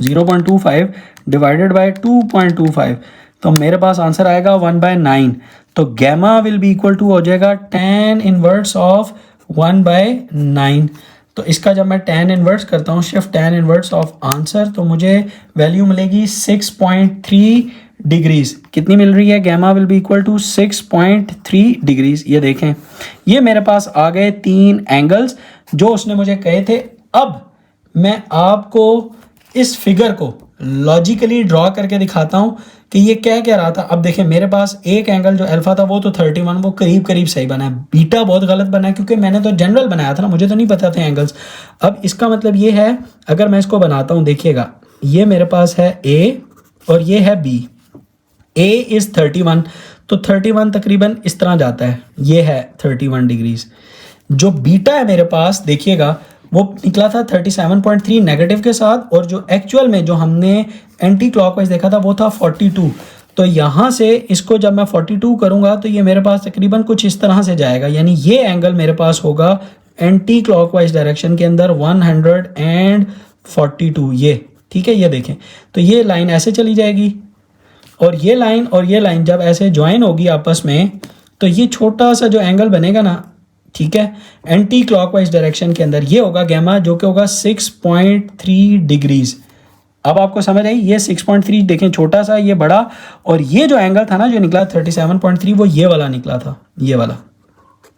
0.25 डिवाइडेड बाई 2.25 तो मेरे पास आंसर आएगा 1/9। तो gamma will be equal to हो जाएगा tan इनवर्स ऑफ 1/9। तो इसका जब मैं tan इनवर्स करता हूँ shift tan inverse of answer तो मुझे वैल्यू मिलेगी 6.3 डिग्रीज। कितनी मिल रही है, gamma will be equal to 6.3 degrees. ये देखें ये मेरे पास आ गए 3 एंगल्स जो उसने मुझे कहे थे। अब मैं आपको इस फिगर को लॉजिकली ड्रॉ करके दिखाता हूं कि ये क्या कह रहा था। अब देखें मेरे पास एक एंगल जो अल्फा था वो तो 31, वो करीब करीब सही बना है। बीटा बहुत गलत बना है क्योंकि मैंने तो जनरल बनाया था ना, मुझे तो नहीं पता थे एंगल्स। अब इसका मतलब ये है, अगर मैं इसको बनाता हूं, देखिएगा ये मेरे पास है A और ये है B। A इज 31, तो 31 तकरीबन इस तरह जाता है, ये है 31 डिग्रीज। जो बीटा है मेरे पास देखिएगा वो निकला था 37.3 नेगेटिव के साथ, और जो एक्चुअल में जो हमने एंटी क्लॉकवाइज देखा था वो था 42। तो यहाँ से इसको जब मैं 42 करूँगा तो ये मेरे पास तकरीबन कुछ इस तरह से जाएगा, यानी ये एंगल मेरे पास होगा एंटी क्लॉकवाइज डायरेक्शन के अंदर 142, ये ठीक है। ये देखें तो ये लाइन ऐसे चली जाएगी, और ये लाइन जब ऐसे ज्वाइन होगी आपस में तो ये छोटा सा जो एंगल बनेगा ना, ठीक है, एंटी क्लॉकवाइज डायरेक्शन के अंदर, ये होगा गैमा, जो कि होगा 6.3 डिग्रीज। अब आपको समझ आई, ये 6.3 देखें, छोटा सा, ये बड़ा, और ये जो एंगल था ना जो निकला 37.3 वो ये वाला निकला था, ये वाला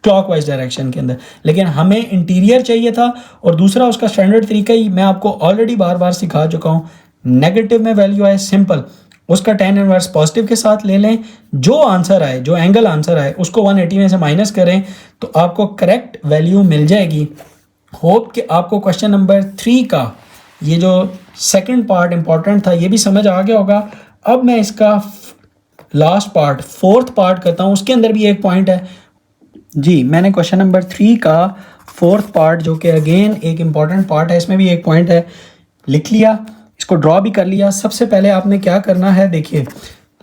क्लॉकवाइज डायरेक्शन के अंदर। लेकिन हमें इंटीरियर चाहिए था, और दूसरा उसका स्टैंडर्ड तरीका ही मैं आपको ऑलरेडी बार बार सिखा चुका हूँ। नेगेटिव में वैल्यू आए सिंपल, उसका tan इनवर्स पॉजिटिव के साथ ले लें, जो आंसर आए, जो एंगल आंसर आए उसको 180 में से माइनस करें तो आपको करेक्ट वैल्यू मिल जाएगी। होप कि आपको क्वेश्चन नंबर 3 का ये जो सेकंड पार्ट इंपॉर्टेंट था ये भी समझ आ गया होगा। अब मैं इसका लास्ट पार्ट, फोर्थ पार्ट करता हूँ, उसके अंदर भी एक पॉइंट है जी। मैंने क्वेश्चन नंबर 3 का फोर्थ पार्ट, जो कि अगेन एक इम्पॉर्टेंट पार्ट है, इसमें भी एक पॉइंट है, लिख लिया, इसको ड्रॉ भी कर लिया। सबसे पहले आपने क्या करना है, देखिए,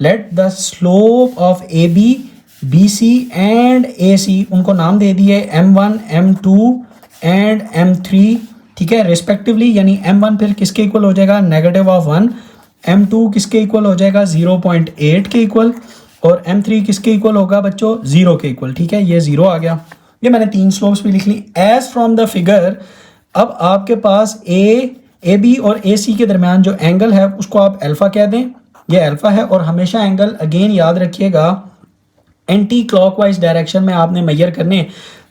let the slope of A B, B C and A C, उनको नाम दे दिए M1, M2 एंड M3, ठीक है, रिस्पेक्टिवली। यानी M1 फिर किसके इक्वल हो जाएगा, -1, M2 किसके इक्वल हो जाएगा, 0.8 के इक्वल, और M3 किसके इक्वल होगा बच्चों, 0 के इक्वल, ठीक है, ये 0 आ गया। ये मैंने 3 स्लोप्स भी लिख ली एज फ्रॉम द फिगर। अब आपके पास ए बी और ए सी के दरमियान जो एंगल है उसको आप अल्फा कह दें, ये अल्फा है। और हमेशा एंगल अगेन याद रखिएगा एंटी क्लॉकवाइज डायरेक्शन में आपने मेजर करने,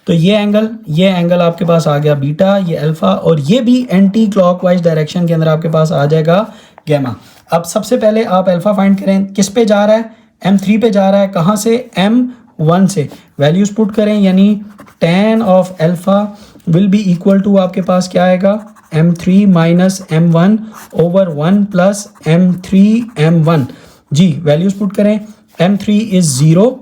तो ये एंगल आपके पास आ गया बीटा, ये अल्फा, और ये भी एंटी क्लॉकवाइज डायरेक्शन के अंदर आपके पास आ जाएगा गैमा। अब सबसे पहले आप अल्फा फाइंड करें, किस पे जा रहा है, M3 पे जा रहा है, कहाँ से, M1 से। वैल्यूज पुट करें, यानी tan of alpha will be equal to आपके पास क्या आएगा, M3 minus M1 over 1 plus M3 M1 जी। वैल्यूज पुट करें, M3 इज 0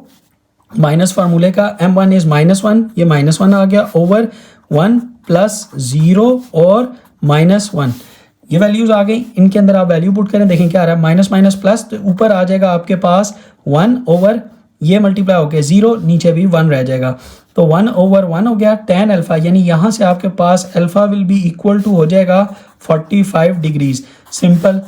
माइनस फार्मूले का, M1 इज -1, ये -1 आ गया, ओवर 1 प्लस 0 और -1, ये वैल्यूज आ गई। इनके अंदर आप वैल्यू पुट करें, देखें क्या आ रहा है, माइनस माइनस प्लस, तो ऊपर आ जाएगा आपके पास 1 ओवर, ये मल्टीप्लाई हो गया 0, नीचे भी 1 रह जाएगा, तो 1 ओवर 1 हो गया tan अल्फा, यानी यहाँ से आपके पास alpha will be equal to हो जाएगा 45 डिग्रीज। सिंपल,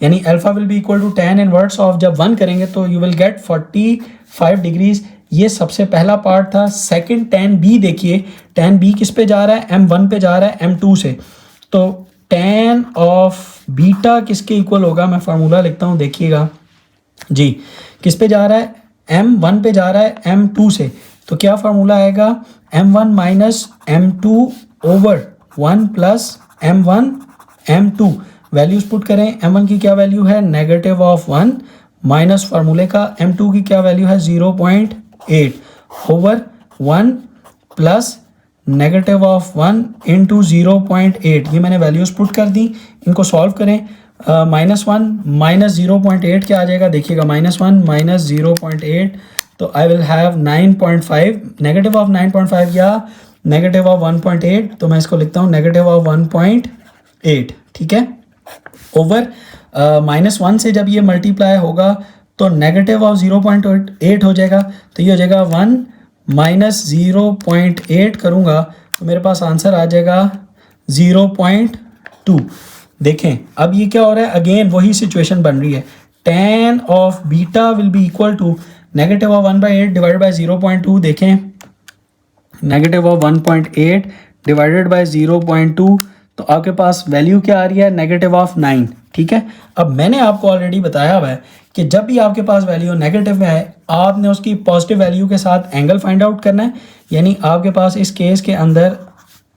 यानी alpha will be equal to tan inverse of, जब 1 करेंगे तो यू विल गेट 45 डिग्रीज। ये सबसे पहला पार्ट था। सेकंड tan b देखिए, tan b किस पे जा रहा है, M1 पे जा रहा है M2 से, तो tan ऑफ बीटा किसके इक्वल होगा, मैं फार्मूला लिखता हूँ, देखिएगा जी, किस पे जा रहा है, M1 पे जा रहा है M2 से, तो क्या फार्मूला आएगा, M1 minus M2 over 1 plus M1 M2। Values put करें, M1 की क्या वैल्यू है, -1 माइनस फार्मूले का M2 की क्या वैल्यू है, 0.8 ओवर 1 प्लस -1 इंटू 0.8। ये मैंने वैल्यूज पुट कर दी, इनको सॉल्व करें। -1 माइनस 0.8 क्या आ जाएगा, देखिएगा, -1 माइनस 0.8, तो I will have 9.5, negative of 9.5 या नेगेटिव ऑफ 1.8, तो मैं इसको लिखता हूँ नेगेटिव ऑफ 1.8, ठीक है, ओवर -1 से जब ये मल्टीप्लाई होगा तो नेगेटिव ऑफ 0.8 हो जाएगा, तो ये हो जाएगा 1 माइनस 0.8 करूँगा तो मेरे पास आंसर आ जाएगा 0.2। देखें अब ये क्या हो रहा है, अगेन वही सिचुएशन बन रही है, tan of beta will be equal to negative of 1/8 divided by 0.2। देखें, नेगेटिव ऑफ 1.8 डिवाइडेड बाई 0.2, तो आपके पास वैल्यू क्या आ रही है, नेगेटिव ऑफ 9, ठीक है। अब मैंने आपको ऑलरेडी बताया हुआ है कि जब भी आपके पास वैल्यू नेगेटिव में है आपने उसकी पॉजिटिव वैल्यू के साथ एंगल फाइंड आउट करना है, यानी आपके पास इस केस के अंदर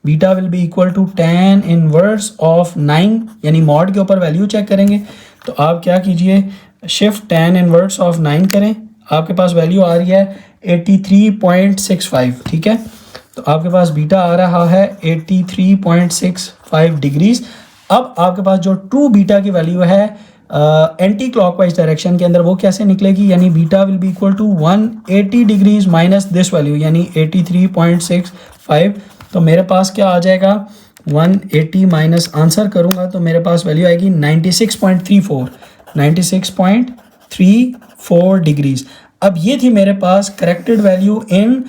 beta will be equal to tan inverse of 9, यानी मॉड के ऊपर वैल्यू चेक करेंगे, तो आप क्या कीजिए, शिफ्ट tan इनवर्स ऑफ 9 करें, आपके पास वैल्यू आ रही है 83.65, ठीक है, तो आपके पास बीटा आ रहा है 83.65 डिग्रीज। अब आपके पास जो ट्रू बीटा की वैल्यू है एंटी क्लॉकवाइज डायरेक्शन के अंदर वो कैसे निकलेगी, यानी beta will be equal to 180 degrees minus this value यानी 83.65। तो मेरे पास क्या आ जाएगा 180 माइनस आंसर करूँगा तो मेरे पास वैल्यू आएगी 96.34 डिग्रीज। अब ये थी मेरे पास corrected value in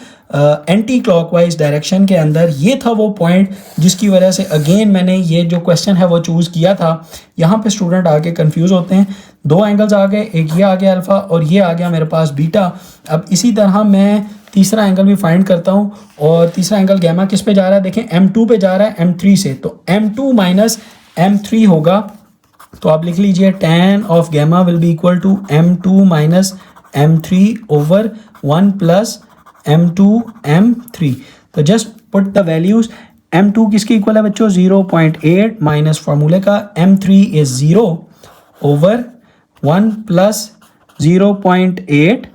anti clockwise direction के अंदर। ये था वो पॉइंट जिसकी वजह से अगेन मैंने ये जो क्वेश्चन है वो चूज़ किया था। यहाँ पे स्टूडेंट आके कंफ्यूज होते हैं, दो एंगल्स आ गए, एक ये आ गया अल्फ़ा और ये आ गया मेरे पास बीटा। अब इसी तरह मैं तीसरा एंगल भी फाइंड करता हूँ और तीसरा एंगल गैमा किस पे जा रहा है, देखें M2 पे जा रहा है M3 से, तो M2 माइनस M3 होगा। तो आप लिख लीजिए tan of gamma will be equal to M2 minus M3 over 1 plus M2 M3। तो just put the values. M2 किसके इक्वल है बच्चों 0.8 माइनस फार्मूले का M3 is 0 over 1 plus 0.8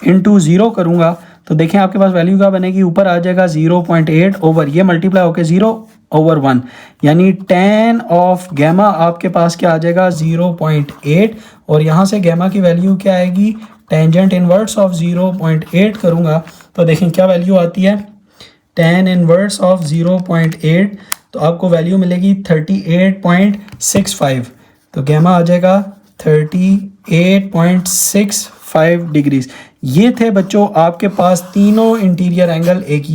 into 0 करूँगा तो देखें आपके पास वैल्यू क्या बनेगी, ऊपर आ जाएगा 0.8 ओवर ये मल्टीप्लाई होकर 0 ओवर 1 यानी tan ऑफ गैमा आपके पास क्या आ जाएगा 0.8 और यहाँ से गैमा की वैल्यू क्या आएगी, टेंजेंट इनवर्स ऑफ 0.8 करूँगा तो देखें क्या वैल्यू आती है, tan इनवर्स ऑफ 0.8 तो आपको वैल्यू मिलेगी 38.65। तो गैमा आ जाएगा 38.65 डिग्रीज। ये थे बच्चों आपके पास तीनों इंटीरियर एंगल, एक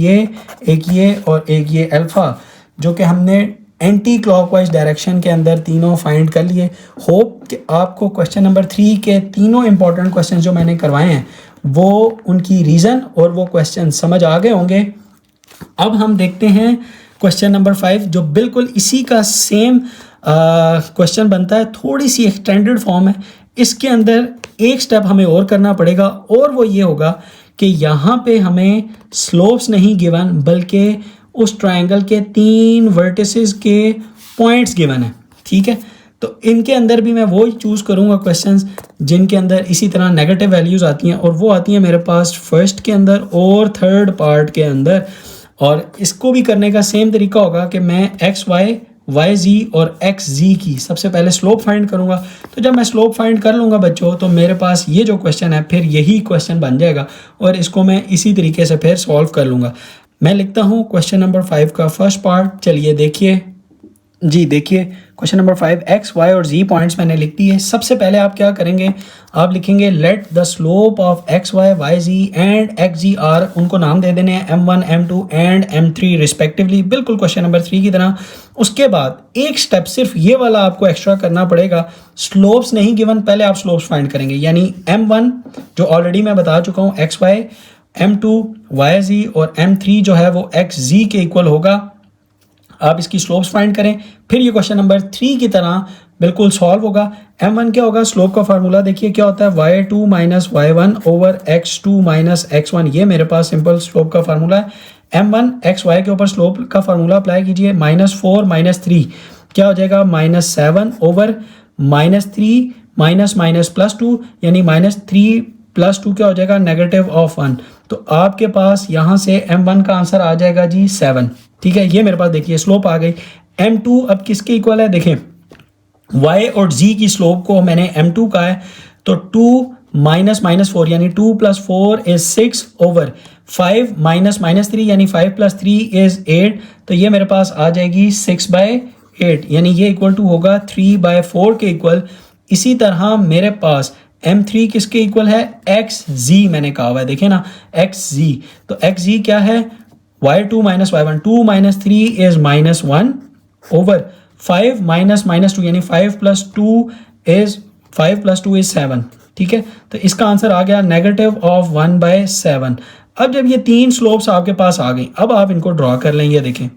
ये और एक ये अल्फ़ा, जो कि हमने एंटी क्लॉकवाइज डायरेक्शन के अंदर तीनों फाइंड कर लिए। होप कि आपको क्वेश्चन नंबर 3 के तीनों इंपॉर्टेंट क्वेश्चन जो मैंने करवाए हैं वो उनकी रीज़न और वो क्वेश्चन समझ आ गए होंगे। अब हम देखते हैं क्वेश्चन नंबर 5 जो बिल्कुल इसी का सेम क्वेश्चन बनता है, थोड़ी सी एक्सटेंडेड फॉर्म है। इसके अंदर एक स्टेप हमें और करना पड़ेगा और वो ये होगा कि यहाँ पे हमें स्लोप्स नहीं गिवन बल्कि उस ट्रायंगल के 3 वर्टिसेस के पॉइंट्स गिवन है, ठीक है। तो इनके अंदर भी मैं वो ही चूज़ करूँगा क्वेश्चंस जिनके अंदर इसी तरह नेगेटिव वैल्यूज़ आती हैं और वो आती हैं मेरे पास फर्स्ट के अंदर और थर्ड पार्ट के अंदर। और इसको भी करने का सेम तरीका होगा कि मैं एक्स वाई वाई जी और एक्स जी की सबसे पहले स्लोप फाइंड करूंगा। तो जब मैं स्लोप फाइंड कर लूँगा बच्चों तो मेरे पास ये जो क्वेश्चन है फिर यही क्वेश्चन बन जाएगा और इसको मैं इसी तरीके से फिर सॉल्व कर लूँगा। मैं लिखता हूँ क्वेश्चन नंबर 5 का फर्स्ट पार्ट, चलिए देखिए जी। देखिए क्वेश्चन नंबर 5 एक्स वाई और जी पॉइंट्स मैंने लिख दी है। सबसे पहले आप क्या करेंगे, आप लिखेंगे let the slope of X Y Y G and X G R, उनको नाम दे देने हैं M1 M2 and M3 respectively, बिल्कुल क्वेश्चन नंबर 3 की तरह। उसके बाद एक स्टेप सिर्फ ये वाला आपको एक्स्ट्रा करना पड़ेगा, स्लोप्स नहीं गिवन, पहले आप स्लोप्स फाइंड करेंगे यानी M1 जो ऑलरेडी मैं बता चुका हूँ एक्स वाई, M2 वाई जी और M3 जो है वो एक्स जी के इक्वल होगा। आप इसकी स्लोप्स फाइंड करें, फिर ये क्वेश्चन नंबर 3 की तरह बिल्कुल सॉल्व होगा। M1 क्या होगा, स्लोप का फार्मूला देखिए क्या होता है, y2 minus y1 over x2 minus x1, ये मेरे पास सिंपल स्लोप का फार्मूला है। M1 xy के ऊपर स्लोप का फार्मूला अप्लाई कीजिए, -4 -3 क्या हो जाएगा, -7 ओवर -3 माइनस माइनस +2 यानी -3 +2 क्या हो जाएगा, -1। तो आपके पास यहाँ से M1 का आंसर आ जाएगा जी 7, ठीक है। ये मेरे पास देखिए स्लोप आ गई। M2 अब किसके इक्वल है, देखें y और z की स्लोप को मैंने M2 का है तो 2 माइनस -4 यानी 2 + 4 इज 6 ओवर 5 माइनस -3 यानी 5 + 3 इज 8। तो ये मेरे पास आ जाएगी 6/8 यानी ये इक्वल टू होगा 3/4 के इक्वल। इसी तरह मेरे पास M3 किसके इक्वल है, xz मैंने कहा हुआ है, देखें ना xz। तो xz क्या है, y2 minus y1, 2 minus 3 is -1 over 5 minus -2 यानी 5 + 2 इज 7, ठीक है। तो इसका आंसर आ गया -1/7। अब जब ये 3 स्लोप्स आपके पास आ गई, अब आप इनको ड्रॉ कर लेंगे, देखें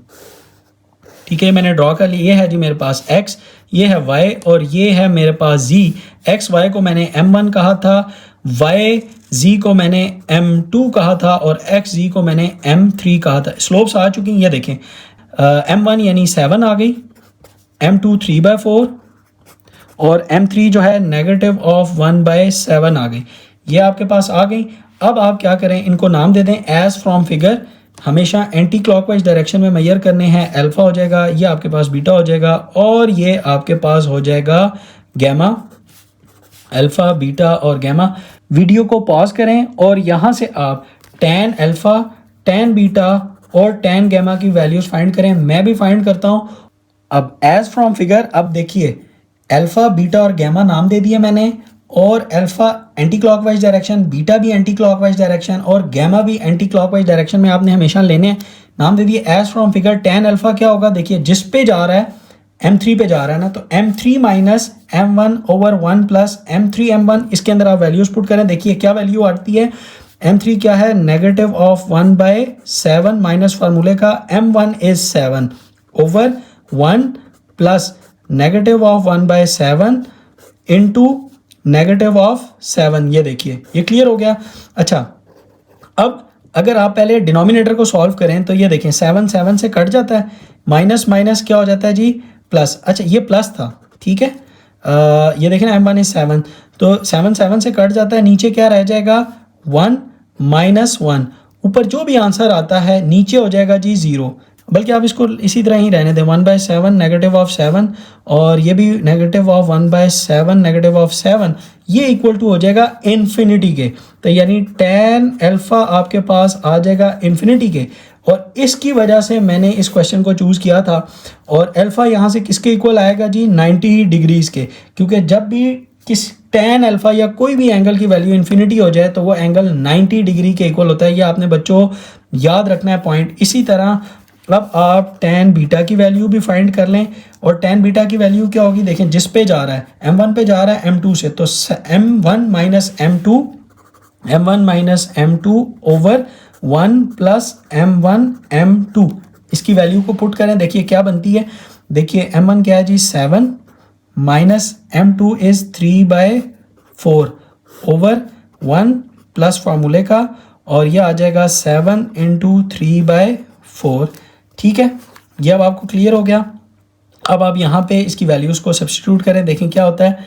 ठीक है, मैंने ड्रॉ कर लिया। ये है जी मेरे पास x, ये है y और ये है मेरे पास z। x y को मैंने M1 कहा था, y z को मैंने M2 कहा था और x z को मैंने M3 कहा था। स्लोप्स आ चुकी हैं, ये देखें M1 यानी 7 आ गई, M2 3/4 और M3 जो है -1/7 आ गई। ये आपके पास आ गई। अब आप क्या करें, इनको नाम दे दें एज फ्रॉम फिगर। हमेशा एंटी क्लॉकवाइज डायरेक्शन में मेजर करने हैं, अल्फा हो जाएगा, ये आपके पास बीटा हो जाएगा और ये आपके पास हो जाएगा गैमा, अल्फ़ा, बीटा और गैमा। वीडियो को पॉज करें और यहाँ से आप tan अल्फ़ा, tan बीटा और tan गैमा की वैल्यूज़ फाइंड करें। मैं भी फाइंड करता हूँ। अब एज फ्रॉम फिगर, अब देखिए अल्फ़ा, बीटा और गैमा नाम दे दिए मैंने, और alpha anti clockwise direction, beta भी एंटी क्लॉकवाइज डायरेक्शन और गैमा भी एंटी क्लॉकवाइज डायरेक्शन में आपने हमेशा लेने हैं। नाम दे दिए as from figure. tan alpha क्या होगा, देखिए जिस पे जा रहा है m3 पे जा रहा है ना, तो m3 minus m1 over 1 plus m3 m1, इसके अंदर आप वैल्यूज पुट करें। देखिए क्या वैल्यू आती है, m3 क्या है, नेगेटिव ऑफ 1/7 माइनस फार्मूले का m1 is 7 over 1 plus negative of 1/7 into negative of 7। ये देखिए ये क्लियर हो गया। अच्छा, अब अगर आप पहले डिनोमिनेटर को सॉल्व करें तो ये देखें 7 7 से कट जाता है, माइनस माइनस क्या हो जाता है जी, प्लस। अच्छा ये प्लस था, ठीक है। ये देखें ना m1 इज 7, तो 7 7 से कट जाता है, नीचे क्या रह जाएगा 1 माइनस 1। ऊपर जो भी आंसर आता है नीचे हो जाएगा जी 0, बल्कि आप इसको इसी तरह ही रहने दें, 1/7 नेगेटिव ऑफ 7 और ये भी नेगेटिव ऑफ 1/7 नेगेटिव ऑफ 7, ये इक्वल टू हो जाएगा इन्फिनिटी के। तो यानी tan अल्फ़ा आपके पास आ जाएगा इन्फिनिटी के, और इसकी वजह से मैंने इस क्वेश्चन को चूज़ किया था। और अल्फ़ा यहाँ से किसके इक्वल आएगा जी, 90 डिग्रीज़ के, क्योंकि जब भी किस tan अल्फ़ा या कोई भी एंगल की वैल्यू इन्फिनिटी हो जाए तो वो एंगल 90 डिग्री के इक्वल होता है। ये आपने बच्चों याद रखना है पॉइंट। इसी तरह अब आप tan बीटा की वैल्यू भी फाइंड कर लें, और tan बीटा की वैल्यू क्या होगी, देखें जिस पे जा रहा है m1 पे जा रहा है m2 से, तो m1 minus m2 over 1 plus m1 m2, इसकी वैल्यू को पुट करें। देखिए क्या बनती है, देखिए m1 क्या है जी 7 minus m2 is 3/4 over 1 plus फार्मूले का, और यह आ जाएगा 7 इंटू 3/4। ठीक है, ये अब आपको क्लियर हो गया। अब आप यहाँ पे इसकी वैल्यूज़ को सब्स्टिट्यूट करें, देखें क्या होता है।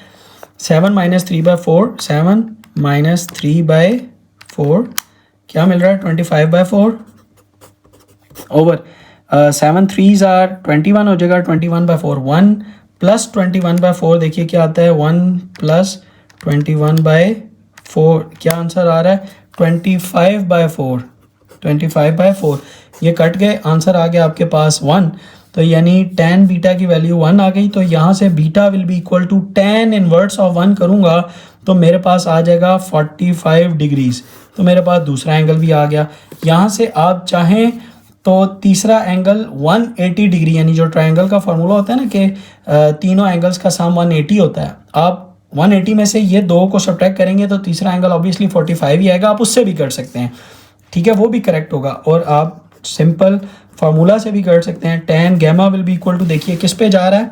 7 माइनस 3/4, 7 माइनस 3/4 क्या मिल रहा है, 25/4 ओवर 7 3s आर 21 हो जाएगा, 21/4 1 प्लस 21/4, देखिए क्या आता है 1 प्लस 21/4, क्या आंसर आ रहा है 25/4, 25/4। ये कट गए, आंसर आ गया आपके पास 1। तो यानी tan बीटा की वैल्यू 1 आ गई, तो यहाँ से beta will be equal to tan inverse of 1 करूँगा तो मेरे पास आ जाएगा 45 डिग्रीज। तो मेरे पास दूसरा एंगल भी आ गया। यहाँ से आप चाहें तो तीसरा एंगल 180 डिग्री, यानी जो ट्रायंगल का फार्मूला होता है ना कि तीनों एंगल्स का सम 180 होता है, आप 180 में से ये दो को सब्ट्रैक्ट करेंगे तो तीसरा एंगल ऑब्वियसली 45 ही आएगा। आप उससे भी कर सकते हैं, ठीक है, वो भी करेक्ट होगा। और आप सिंपल फार्मूला से भी कर सकते हैं, tan gamma will be equal to, देखिए किस पे जा रहा है,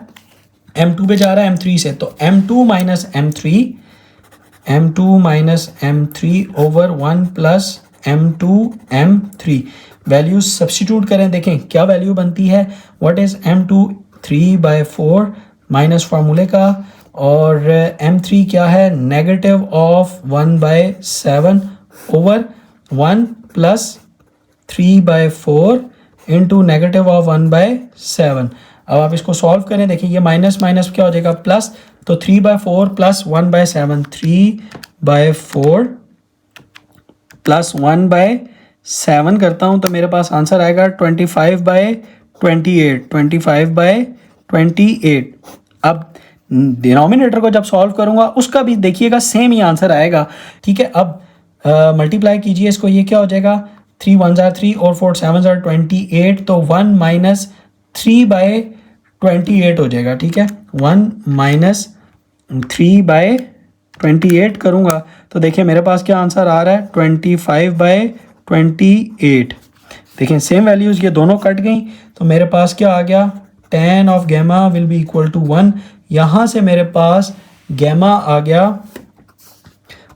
m2 पे जा रहा है m3 से, तो m2 minus m3 over 1 plus m2 m3, values substitute करें, देखें क्या वैल्यू बनती है, व्हाट इज m2 3/4 माइनस फार्मूले का, और m3 क्या है negative of 1/7 over 1 plus 3/4 into negative of 1/7। अब आप इसको सॉल्व करें, देखिए ये माइनस माइनस क्या हो जाएगा प्लस, तो 3/4 प्लस 1/7, 3/4 प्लस 1/7 करता हूँ तो मेरे पास आंसर आएगा 25/28, 25/28। अब डिनोमिनेटर को जब सॉल्व करूँगा उसका भी देखिएगा सेम ही आंसर आएगा, ठीक है। अब मल्टीप्लाई कीजिए इसको, ये क्या हो जाएगा 3 1s are 3 और 4 7s are 28, तो 1 माइनस 3/28 हो जाएगा, ठीक है। 1 माइनस 3/28 करूँगा तो देखिए मेरे पास क्या आंसर आ रहा है 25/28। देखिए सेम वैल्यूज़ ये दोनों कट गई, तो मेरे पास क्या आ गया, tan of gamma will be equal to 1। यहाँ से मेरे पास गैमा आ गया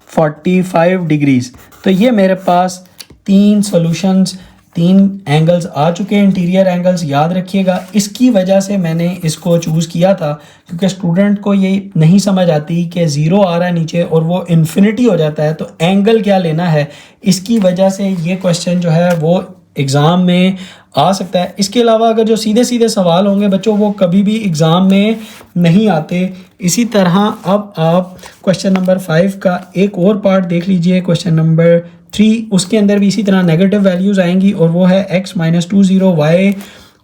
45 डिग्रीज। तो ये मेरे पास 3 सॉल्यूशंस, 3 एंगल्स आ चुके हैं, इंटीरियर एंगल्स। याद रखिएगा इसकी वजह से मैंने इसको चूज़ किया था, क्योंकि स्टूडेंट को ये नहीं समझ आती कि 0 आ रहा है नीचे और वो इन्फिनिटी हो जाता है, तो एंगल क्या लेना है। इसकी वजह से ये क्वेश्चन जो है वो एग्ज़ाम में आ सकता है। इसके अलावा अगर जो सीधे सीधे सवाल होंगे बच्चों वो कभी भी एग्ज़ाम में नहीं आते। इसी तरह अब आप क्वेश्चन नंबर 5 का एक और पार्ट देख लीजिए, क्वेश्चन नंबर 3, उसके अंदर भी इसी तरह नेगेटिव वैल्यूज़ आएंगी और वो है x - 20 y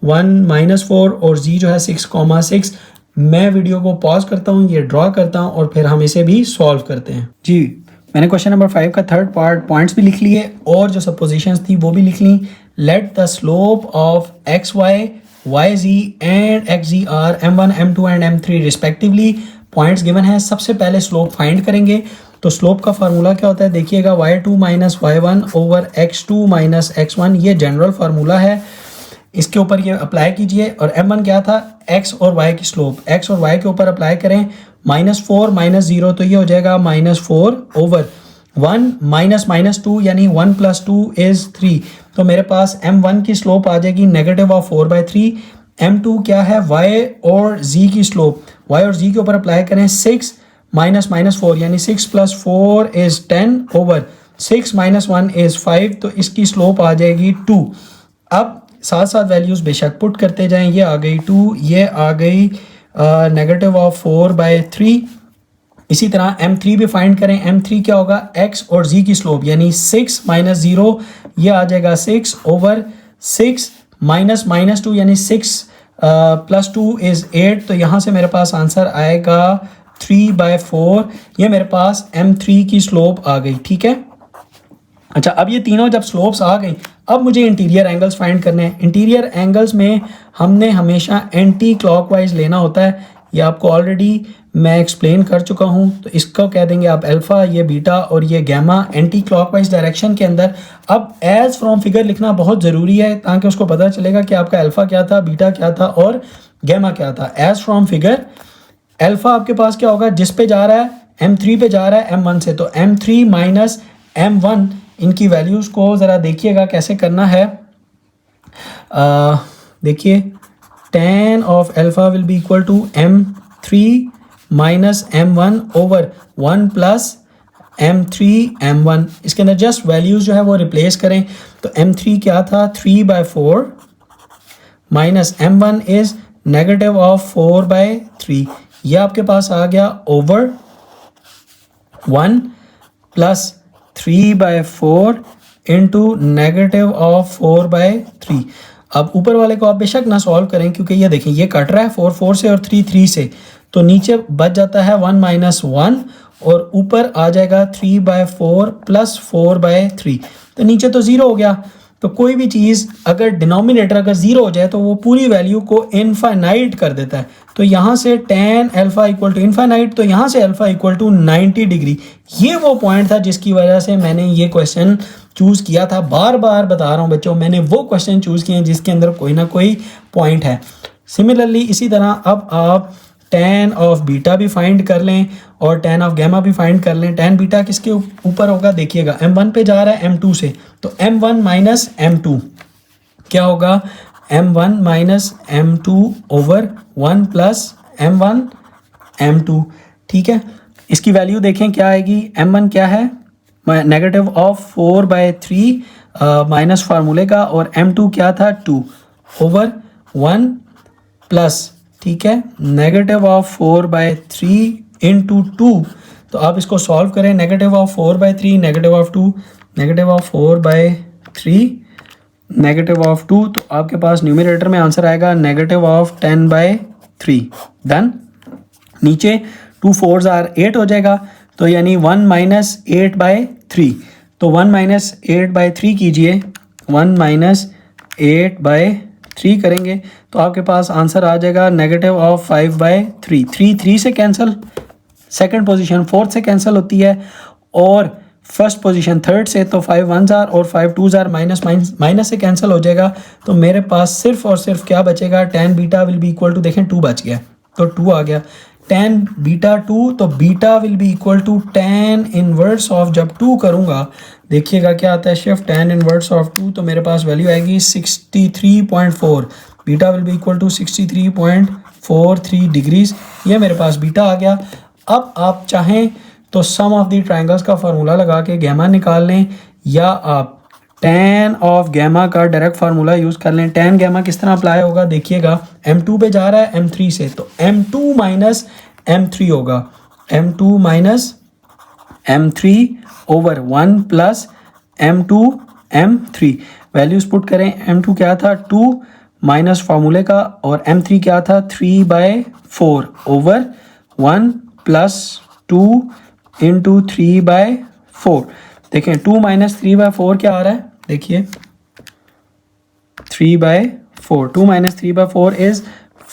1 - 4 और z जो है 6,6। मैं वीडियो को पॉज करता हूँ, ये ड्रॉ करता हूँ और फिर हम इसे भी सॉल्व करते हैं। जी, मैंने क्वेश्चन नंबर 5 का थर्ड पार्ट पॉइंट्स भी लिख लिए और जो सपोजिशंस थी वो भी लिख ली। Let the slope of X Y, Y G and X G are m1, m2 and m3 respectively. Points given है। सबसे पहले स्लोप फाइंड करेंगे। तो स्लोप का फार्मूला क्या होता है देखिएगा, y2 - y1 over x2 - x1, ये जनरल फार्मूला है। इसके ऊपर ये अप्लाई कीजिए और m1 क्या था, x और y की स्लोप, x और y के ऊपर अप्लाई करें। -4 - 0 तो ये हो जाएगा -4 ओवर 1 - -2 यानी 1 + 2 = 3। तो मेरे पास m1 की स्लोप आ जाएगी -4/3। m2 क्या है, y और z की स्लोप, y और z के ऊपर अप्लाई करें 6 - -4 यानी 6 + 4 = 10 ओवर 6 - 1 = 5। तो इसकी स्लोप आ जाएगी 2। अब साथ साथ वैल्यूज़ बेशक पुट करते जाएं। ये आ गई 2, ये आ गई -4/3। इसी तरह m3 भी फाइंड करें। m3 क्या होगा, x और z की स्लोप यानी 6 - 0, ये आ जाएगा 6 ओवर 6 - -2 यानी 6 + 2 = 8। तो यहाँ से मेरे पास आंसर आएगा 3/4। ये मेरे पास m3 की स्लोप आ गई। ठीक है, अच्छा, अब ये तीनों जब स्लोप्स आ गई, अब मुझे इंटीरियर एंगल्स फाइंड करने हैं। इंटीरियर एंगल्स में हमने हमेशा एंटी क्लॉकवाइज लेना होता है। ये आपको ऑलरेडी मैं एक्सप्लेन कर चुका हूँ। तो इसको कह देंगे आप अल्फ़ा, ये बीटा और ये गैमा, एंटी क्लॉकवाइज डायरेक्शन के अंदर। अब एज फ्रॉम फिगर लिखना बहुत ज़रूरी है ताकि उसको पता चलेगा कि आपका अल्फ़ा क्या था, बीटा क्या था और गैमा क्या था। एज फ्रॉम फिगर अल्फ़ा आपके पास क्या होगा, जिस पे जा रहा है m3 पे जा रहा है m1 से, तो m3 - m1, इनकी वैल्यूज़ को ज़रा देखिएगा कैसे करना है। देखिए, tan of alpha will be equal to m3 - m1 over 1 + m3 m1। इसके अंदर जस्ट वैल्यूज़ जो है वो रिप्लेस करें। तो m3 क्या था, 3/4 माइनस m1 इज़ -4/3। यह आपके पास आ गया ओवर 1 + 3/4 इंटू -4/3। अब ऊपर वाले को आप बेशक ना सॉल्व करें क्योंकि ये देखें ये कट रहा है 4 से और 3 से, तो नीचे बच जाता है 1 - 1 और ऊपर आ जाएगा 3/4 + 4/3। तो नीचे तो ज़ीरो हो गया। तो कोई भी चीज़ अगर डिनोमिनेटर अगर ज़ीरो हो जाए तो वो पूरी वैल्यू को इनफाइनाइट कर देता है। तो यहाँ से tan alpha equal to infinite, तो यहाँ से अल्फ़ा इक्वल टू 90 डिग्री। ये वो पॉइंट था जिसकी वजह से मैंने ये क्वेश्चन चूज़ किया था। बार बार बता रहा हूँ बच्चों, मैंने वो क्वेश्चन चूज़ किए हैं जिसके अंदर कोई ना कोई पॉइंट है। सिमिलरली इसी तरह अब आप tan ऑफ बीटा भी फाइंड कर लें और tan ऑफ गैमा भी फाइंड कर लें। tan बीटा किसके ऊपर होगा देखिएगा, m1 पे जा रहा है m2 से, तो m1 - m2 क्या होगा, m1 - m2 over 1 + m1 m2। ठीक है, इसकी वैल्यू देखें क्या आएगी। m1 क्या है, -4/3 माइनस फार्मूले का, और m2 क्या था 2 ओवर 1 प्लस, ठीक है, -4/3 इंटू 2। तो आप इसको सॉल्व करें, -4/3 -2 -4/3 -2, तो आपके पास न्यूमरेटर में आंसर आएगा -10/3। डन। नीचे 2 4s are 8 हो जाएगा, तो यानी 1 - 8/3। तो 1 - 8/3 कीजिए, 1 - 8/3 करेंगे तो आपके पास आंसर आ जाएगा -5/3। 3 से कैंसिल, सेकंड पोजीशन 4 से कैंसिल होती है और फर्स्ट पोजीशन थर्ड से, तो 5 1s are और 5 2s are माइनस से कैंसिल हो जाएगा। तो मेरे पास सिर्फ और सिर्फ क्या बचेगा, tan beta will be equal to, देखें 2 बच गया तो 2 आ गया, tan बीटा 2, तो beta will be equal to tan inverse of, जब 2 करूँगा देखिएगा क्या आता है शिफ्ट, tan इनवर्स ऑफ 2, तो मेरे पास वैल्यू आएगी 63.4। Beta will be equal to 63.43 degrees. ये मेरे पास बीटा आ गया। अब आप चाहें तो सम ऑफ द ट्रायंगल्स का फार्मूला लगा के गैमा निकाल लें, या आप tan ऑफ गैमा का डायरेक्ट फार्मूला यूज़ कर लें। tan गैमा किस तरह अप्लाई होगा देखिएगा, m2 पे जा रहा है m3 से, तो m2 माइनस m3 होगा, m2 minus m3 over 1 plus m2 m3। Values put करें, m2 क्या था 2 माइनस फार्मूले का, और m3 क्या था 3/4 ओवर 1 प्लस 2 इंटू 3/4। देखें 2 माइनस 3/4 क्या आ रहा है, देखिए 3/4, 2 माइनस 3/4 इज़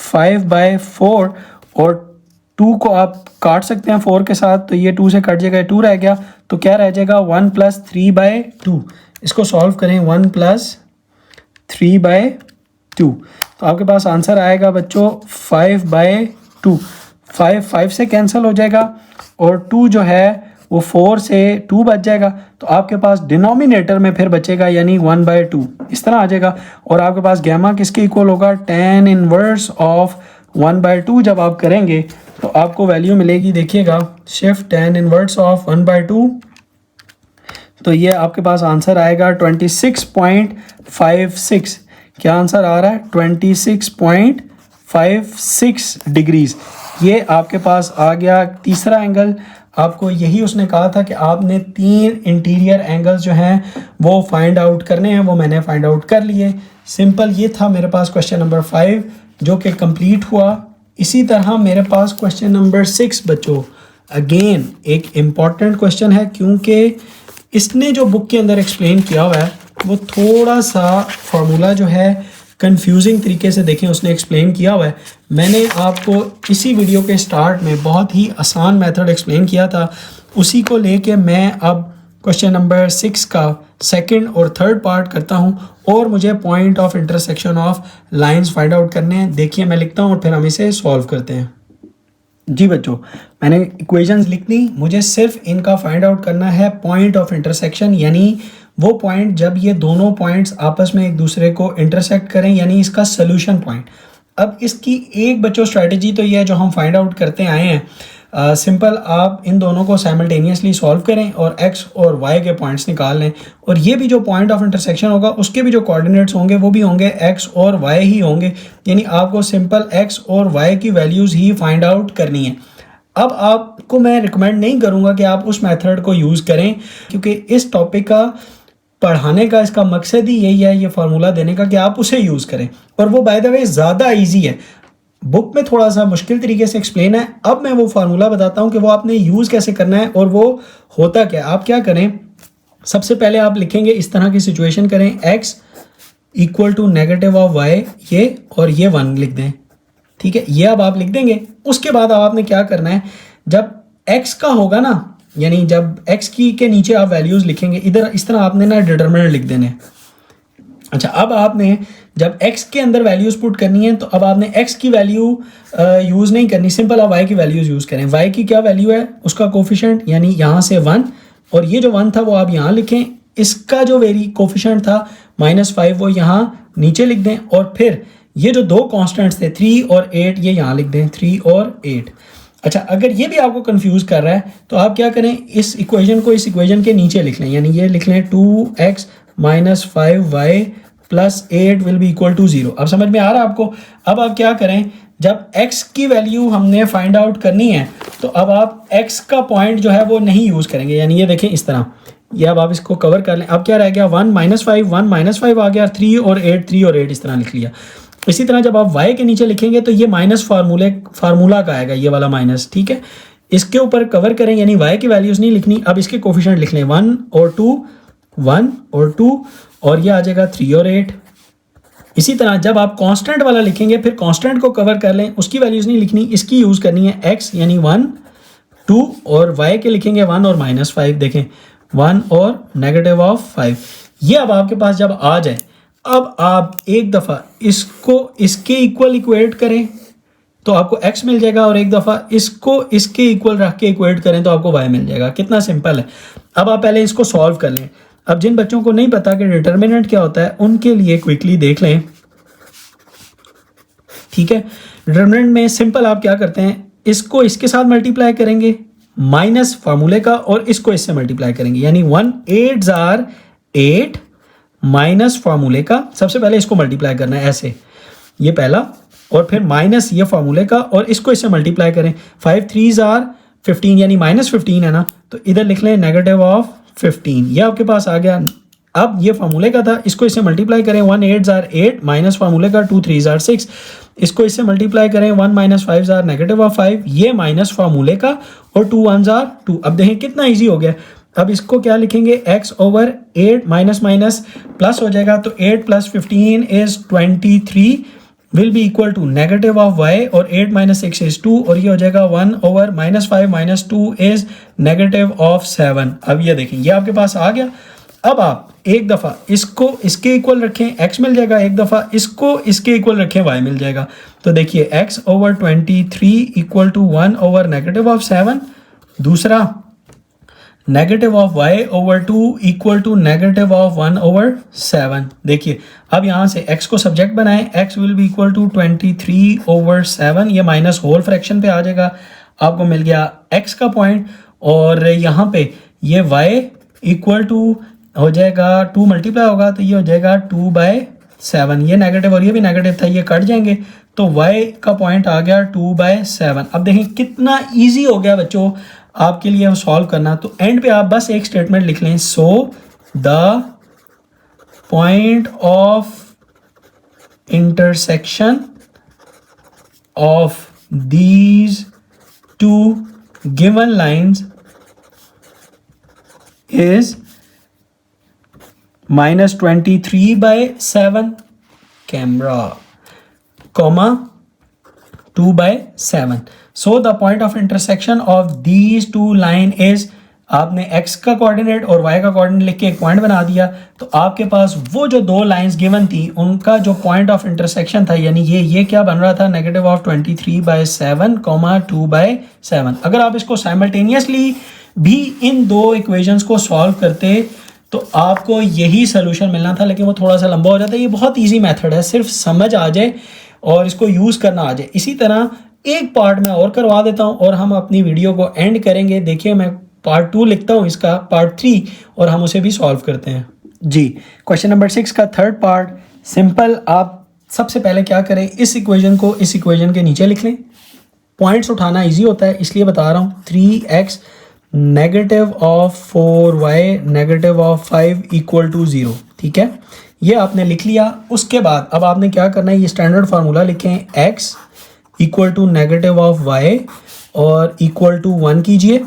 5/4, और 2 को आप काट सकते हैं 4 के साथ, तो ये 2 से कट जाएगा, 2 रह गया, तो क्या रह जाएगा 1 प्लस 3/2। इसको सॉल्व करें, 1 प्लस 3/2, तो आपके पास आंसर आएगा बच्चों 5/2। 5 से कैंसिल हो जाएगा, और 2 जो है वो 4 से 2 बच जाएगा, तो आपके पास डिनोमिनेटर में फिर बचेगा यानी 1/2 इस तरह आ जाएगा। और आपके पास गैमा किसके इक्वल होगा, tan इनवर्स ऑफ 1/2 जब आप करेंगे तो आपको वैल्यू मिलेगी, देखिएगा शिफ्ट tan इनवर्स ऑफ 1/2, तो ये आपके पास आंसर आएगा 26.56। क्या आंसर आ रहा है 26.56 डिग्रीज। ये आपके पास आ गया तीसरा एंगल। आपको यही उसने कहा था कि आपने 3 इंटीरियर एंगल्स जो हैं वो फाइंड आउट करने हैं, वो मैंने फाइंड आउट कर लिए। सिंपल ये था मेरे पास क्वेश्चन नंबर 5 जो कि कंप्लीट हुआ। इसी तरह मेरे पास क्वेश्चन नंबर 6 बच्चों, अगेन एक इम्पॉर्टेंट क्वेश्चन है, क्योंकि इसने जो बुक के अंदर एक्सप्लेन किया हुआ है वो थोड़ा सा फार्मूला जो है कंफ्यूजिंग तरीके से देखें उसने एक्सप्लेन किया हुआ है। मैंने आपको इसी वीडियो के स्टार्ट में बहुत ही आसान मेथड एक्सप्लेन किया था, उसी को लेके मैं अब क्वेश्चन नंबर 6 का सेकंड और थर्ड पार्ट करता हूं, और मुझे point of intersection of lines find out करने हैं। देखिए मैं लिखता हूं और फिर हम इसे सॉल्व करते हैं। जी बच्चों, मैंने इक्वेशंस लिख दी, मुझे सिर्फ इनका फाइंड आउट करना है पॉइंट ऑफ इंटरसेक्शन, यानी वो पॉइंट जब ये दोनों पॉइंट्स आपस में एक दूसरे को इंटरसेक्ट करें, यानी इसका सोल्यूशन पॉइंट। अब इसकी एक बच्चों स्ट्रेटजी तो ये है जो हम फाइंड आउट करते आए हैं, सिंपल आप इन दोनों को साइमल्टेनियसली सॉल्व करें और x और y के पॉइंट्स निकाल लें, और ये भी जो पॉइंट ऑफ इंटरसेक्शन होगा उसके भी जो कोऑर्डिनेट्स होंगे वो भी होंगे x और y ही होंगे, यानी आपको सिंपल x और y की वैल्यूज़ ही फाइंड आउट करनी है। अब आपको मैं रिकमेंड नहीं करूँगा कि आप उस मेथड को यूज़ करें, क्योंकि इस टॉपिक का पढ़ाने का इसका मकसद ही यही है, ये फार्मूला देने का कि आप उसे यूज़ करें, और वो बाय द वे ज़्यादा ईजी है। बुक में थोड़ा सा मुश्किल तरीके से एक्सप्लेन है। अब मैं वो फार्मूला बताता हूँ कि वो आपने यूज़ कैसे करना है और वो होता क्या। आप क्या करें, सबसे पहले आप लिखेंगे, इस तरह की सिचुएशन करें, x equal to negative of y, ये और ये 1 लिख दें, ठीक है, ये अब आप लिख देंगे। उसके बाद अब आपने क्या करना है, जब x का होगा ना, यानी जब x की के नीचे आप वैल्यूज़ लिखेंगे, इधर इस तरह आपने ना डिटरमिनेंट लिख देने। अच्छा, अब आपने जब x के अंदर वैल्यूज़ पुट करनी है तो अब आपने x की वैल्यू यूज़ नहीं करनी, सिंपल आप y की वैल्यूज़ यूज़ करें। y की क्या वैल्यू है, उसका कोफिशिएंट, यानी यहाँ से 1, और ये जो 1 था वो आप यहाँ लिखें, इसका जो कोफिशिएंट था -5 वो यहाँ नीचे लिख दें, और फिर ये जो दो कॉन्स्टेंट्स थे 3 और 8 ये यहाँ लिख दें, 3 और 8। अच्छा, अगर ये भी आपको कंफ्यूज कर रहा है तो आप क्या करें, इस इक्वेशन को इस इक्वेशन के नीचे लिख लें, यानी ये लिख लें 2x - 5y + 8 will be equal to 0। अब समझ में आ रहा है आपको। अब आप क्या करें, जब x की वैल्यू हमने फाइंड आउट करनी है तो अब आप x का पॉइंट जो है वो नहीं यूज़ करेंगे, यानी ये देखें इस तरह, ये अब आप इसको कवर कर लें। अब क्या रह गया, 1 - 5, 1 - 5 आ गया, 3 और 8, 3 और 8 इस तरह लिख लिया। इसी तरह जब आप y के नीचे लिखेंगे तो ये माइनस फार्मूला का आएगा, ये वाला माइनस, ठीक है, इसके ऊपर कवर करें, यानी y की वैल्यूज़ नहीं लिखनी। अब इसके कोफिशिएंट लिख लें, 1 और 2, 1 और 2, और ये आ जाएगा 3 और 8। इसी तरह जब आप कांस्टेंट वाला लिखेंगे फिर कांस्टेंट को कवर कर लें, उसकी वैल्यूज़ नहीं लिखनी, इसकी यूज़ करनी है x, यानी 1, 2, और y के लिखेंगे 1 और -5, देखें 1 और -5। ये अब आपके पास जब आ जाए, अब आप एक दफ़ा इसको इसके इक्वल इक्वेट करें तो आपको x मिल जाएगा, और एक दफ़ा इसको इसके इक्वल रख के इक्वेट करें तो आपको y मिल जाएगा। कितना सिंपल है। अब आप पहले इसको सॉल्व कर लें। अब जिन बच्चों को नहीं पता कि डिटर्मिनेंट क्या होता है उनके लिए क्विकली देख लें, ठीक है। डिटर्मिनेंट में सिंपल आप क्या करते हैं, इसको इसके साथ मल्टीप्लाई करेंगे माइनस फार्मूले का, और इसको इससे मल्टीप्लाई करेंगे, यानी 1 8s are 8 माइनस फार्मूले का, सबसे पहले इसको मल्टीप्लाई करना है ऐसे, ये पहला, और फिर माइनस ये फार्मूले का और इसको इससे मल्टीप्लाई करें। 5 3s are 15 यानी -15 है ना, तो इधर लिख लें नेगेटिव ऑफ 15, ये आपके पास आ गया। अब ये फार्मूले का था, इसको इससे मल्टीप्लाई करें। 1 8s are 8 माइनस फार्मूले का 2 3s are 6, इसको इससे मल्टीप्लाई करें। 1 - 5s are नेगेटिव ऑफ 5, ये माइनस फार्मूले का, और 2 1s are 2। अब देखें कितना ईजी हो गया। अब इसको क्या लिखेंगे, x over 8 minus minus plus हो जाएगा, तो 8 + 15 is 23 will be equal to negative of y, और 8 - 6 is 2, और ये हो जाएगा 1 ओवर -5 - 2 इज नेगेटिव ऑफ 7। अब ये देखें ये आपके पास आ गया। अब आप एक दफ़ा इसको इसके इक्वल रखें, x मिल जाएगा, एक दफ़ा इसको इसके इक्वल रखें, y मिल जाएगा। तो देखिए x over 23 equal to 1 over negative of 7, दूसरा negative of y over 2 equal to negative of 1 over 7। देखिए अब यहाँ से x को सब्जेक्ट बनाएं, x will be equal to 23 over 7, ये माइनस होल फ्रैक्शन पे आ जाएगा, आपको मिल गया x का पॉइंट, और यहाँ पे ये y इक्वल टू हो जाएगा 2 मल्टीप्लाई होगा, तो ये हो जाएगा 2/7, ये नेगेटिव और ये भी नेगेटिव था, ये कट जाएंगे, तो y का पॉइंट आ गया 2/7। अब देखें कितना ईजी हो गया बच्चों आपके लिए सॉल्व करना। तो एंड पे आप बस एक स्टेटमेंट लिख लें, so the point of intersection of these two given lines is -23/7 camera, comma 2/7। So the point of intersection of these two line is, आपने x का कोऑर्डिनेट और y का कोऑर्डिनेट लिख के एक पॉइंट बना दिया, तो आपके पास वो जो दो लाइंस गिवन थी उनका जो पॉइंट ऑफ इंटरसेक्शन था, यानी ये क्या बन रहा था, नेगेटिव ऑफ 23/7, 2/7। अगर आप इसको साइमल्टेनियसली भी इन दो इक्वेशंस को सॉल्व करते तो आपको यही सोल्यूशन मिलना था, लेकिन वो थोड़ा सा लंबा हो जाता है। ये बहुत ईजी मेथड है, सिर्फ समझ आ जाए और इसको यूज़ करना आ जाए। इसी तरह एक पार्ट मैं और करवा देता हूँ और हम अपनी वीडियो को एंड करेंगे। देखिए मैं पार्ट 2 लिखता हूँ, इसका पार्ट 3, और हम उसे भी सॉल्व करते हैं जी। क्वेश्चन नंबर 6 का थर्ड पार्ट सिंपल। आप सबसे पहले क्या करें, इस इक्वेशन को इस इक्वेशन के नीचे लिख लें। पॉइंट्स उठाना ईजी होता है इसलिए बता रहा हूँ। 3x negative of 4y negative of 5 equal to 0, ठीक है, ये आपने लिख लिया। उसके बाद अब आपने क्या करना है, ये स्टैंडर्ड फार्मूला लिखें, x equal to negative of y और इक्वल टू 1 कीजिए,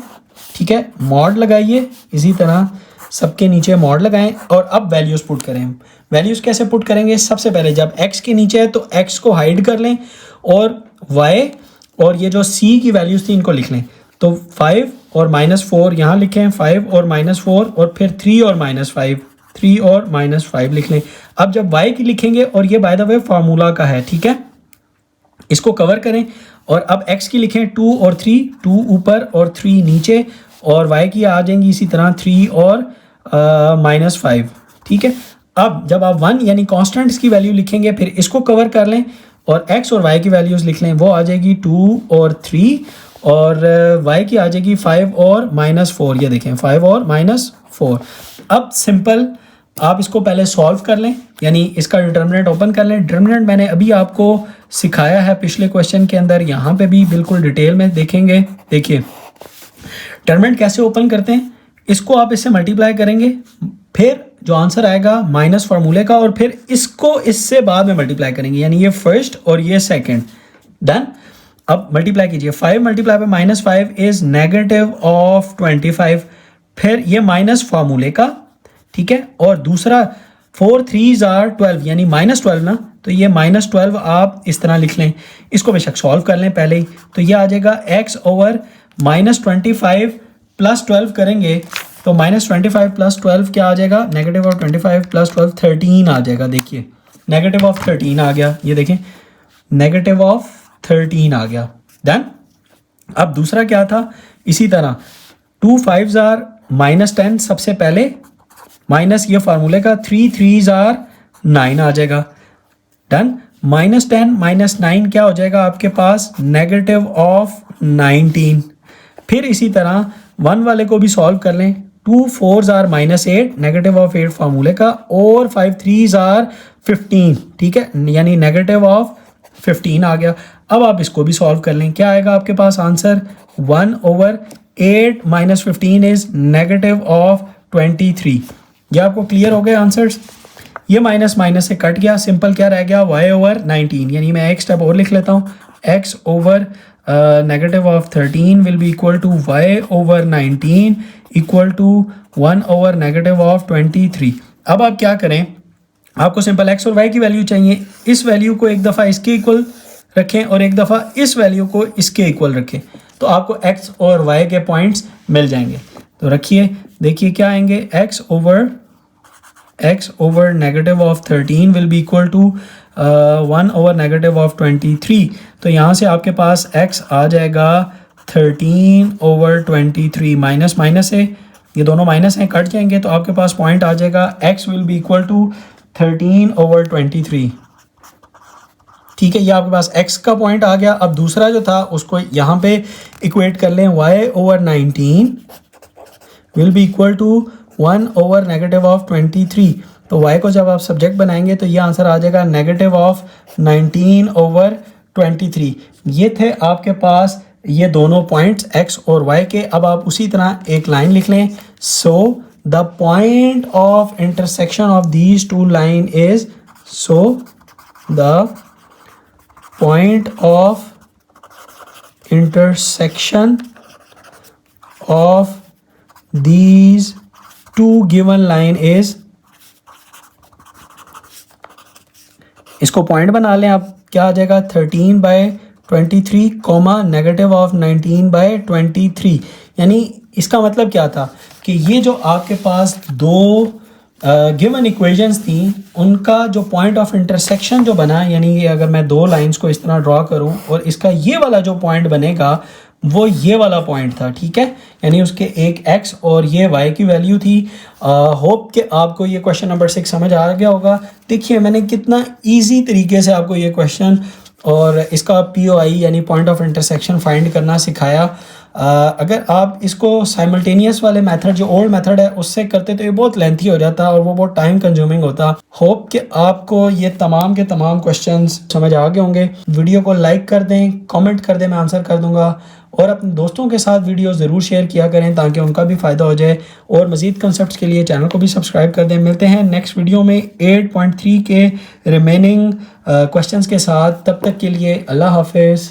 ठीक है, मॉड लगाइए, इसी तरह सबके नीचे मॉड लगाएं, और अब वैल्यूज़ पुट करें। वैल्यूज़ कैसे पुट करेंगे, सबसे पहले जब x के नीचे है तो x को हाइड कर लें, और y और ये जो c की वैल्यूज़ थी इनको लिख लें। तो 5 और -4 यहाँ लिखें, 5 और -4, और फिर 3 और -5, 3 और -5 लिख लें। अब जब y की लिखेंगे, और ये बाय द वे फार्मूला का है, ठीक है, इसको कवर करें, और अब x की लिखें 2 और 3, 2 ऊपर और 3 नीचे, और y की आ जाएंगी इसी तरह 3 और -5, ठीक है। अब जब आप 1 यानी कॉन्स्टेंट्स की वैल्यू लिखेंगे, फिर इसको कवर कर लें, और x और y की वैल्यूज़ लिख लें, वो आ जाएगी 2 और 3, और y की आ जाएगी 5 और -4, ये देखें 5 और -4। अब सिंपल आप इसको पहले सॉल्व कर लें, यानी इसका डिटर्मिनेंट ओपन कर लें। डिटर्मिनेंट मैंने अभी आपको सिखाया है पिछले क्वेश्चन के अंदर, यहाँ पे भी बिल्कुल डिटेल में देखेंगे। देखिए डिटर्मिनेंट कैसे ओपन करते हैं, इसको आप इससे मल्टीप्लाई करेंगे, फिर जो आंसर आएगा माइनस फार्मूले का, और फिर इसको इससे बाद में मल्टीप्लाई करेंगे, यानी ये फर्स्ट और ये सेकेंड। डन। अब मल्टीप्लाई कीजिए, 5 multiply by -5 is negative of 25, फिर ये माइनस फार्मूले का, ठीक है, और दूसरा 4 3s are 12 यानी -12 ना, तो ये -12 आप इस तरह लिख लें। इसको बेशक सॉल्व कर लें पहले ही, तो ये आ जाएगा x ओवर -25 प्लस 12 करेंगे, तो -25 प्लस 12 क्या आ जाएगा, नेगेटिव ऑफ 25 प्लस 12 13 आ जाएगा। देखिए नेगेटिव ऑफ 13 आ गया, ये देखें नेगेटिव ऑफ 13 आ गया। डन। अब दूसरा क्या था, इसी तरह 2 5s are -10, सबसे पहले माइनस ये फार्मूले का 3 3s are 9 आ जाएगा। डन। -10 -9 क्या हो जाएगा आपके पास, नेगेटिव ऑफ 19। फिर इसी तरह 1 वाले को भी सॉल्व कर लें, 2 4s आर -8, नेगेटिव ऑफ 8 फार्मूले का, और 5 3s आर 15, ठीक है, यानी नेगेटिव ऑफ 15 आ गया। अब आप इसको भी सॉल्व कर लें, क्या आएगा आपके पास आंसर? 1/8 - 15 is negative of 23। ये आपको क्लियर हो गए आंसर्स? ये माइनस माइनस से कट गया, सिंपल क्या रह गया? y/19, यानी मैं एक स्टेप और लिख लेता हूँ, x over negative of 13 will be equal to y/19 equal to 1 / negative of 23। अब आप क्या करें, आपको सिंपल x और y की वैल्यू चाहिए, इस वैल्यू को एक दफ़ा इसके इक्वल रखें और एक दफ़ा इस वैल्यू को इसके इक्वल रखें, तो आपको x और y के पॉइंट्स मिल जाएंगे। तो रखिए, देखिए क्या आएंगे, x over negative of 13 will be equal to 1 / negative of 23। तो यहाँ से आपके पास x आ जाएगा 13/23, माइनस माइनस है, ये दोनों माइनस हैं, कट जाएंगे, तो आपके पास पॉइंट आ जाएगा x will be equal to 13/23। ठीक है, ये आपके पास x का पॉइंट आ गया। अब दूसरा जो था उसको यहाँ पे इक्वेट कर लें, y/19 will be equal to 1 / negative of 23। तो y को जब आप सब्जेक्ट बनाएंगे तो ये आंसर आ जाएगा नेगेटिव ऑफ 19/23। ये थे आपके पास ये दोनों पॉइंट्स x और y के। अब आप उसी तरह एक लाइन लिख लें, so the point of intersection of these two line is, so the point of intersection of these two given line is, इसको पॉइंट बना लें आप, क्या आ जाएगा 13/23 कॉमा नेगेटिव ऑफ 19/23। यानी इसका मतलब क्या था कि ये जो आपके पास दो गिवन इक्वेशंस थी, उनका जो पॉइंट ऑफ इंटरसेक्शन जो बना, यानी ये अगर मैं दो लाइंस को इस तरह ड्रॉ करूं और इसका ये वाला जो पॉइंट बनेगा वो ये वाला पॉइंट था, ठीक है, यानी उसके एक x और ये y की वैल्यू थी। होप कि आपको ये क्वेश्चन नंबर 6 समझ आ गया होगा। देखिए मैंने कितना इजी तरीके से आपको ये क्वेश्चन और इसका POI यानी पॉइंट ऑफ इंटरसेक्शन फाइंड करना सिखाया। अगर आप इसको साइमल्टेनियस वाले मेथड, जो ओल्ड मेथड है, उससे करते तो ये बहुत लेंथी हो जाता और वो बहुत टाइम कंज्यूमिंग होता। होप कि आपको ये तमाम के तमाम क्वेश्चंस समझ आ गए होंगे। वीडियो को लाइक कर दें, कमेंट कर दें, मैं आंसर कर दूंगा, और अपने दोस्तों के साथ वीडियो ज़रूर शेयर किया करें ताकि उनका भी फ़ायदा हो जाए। और मज़ीद कंसेप्ट्स के लिए चैनल को भी सब्सक्राइब कर दें। मिलते हैं नेक्स्ट वीडियो में 8.3 के रिमेनिंग क्वेश्चंस के साथ। तब तक के लिए अल्लाह हाफिज़।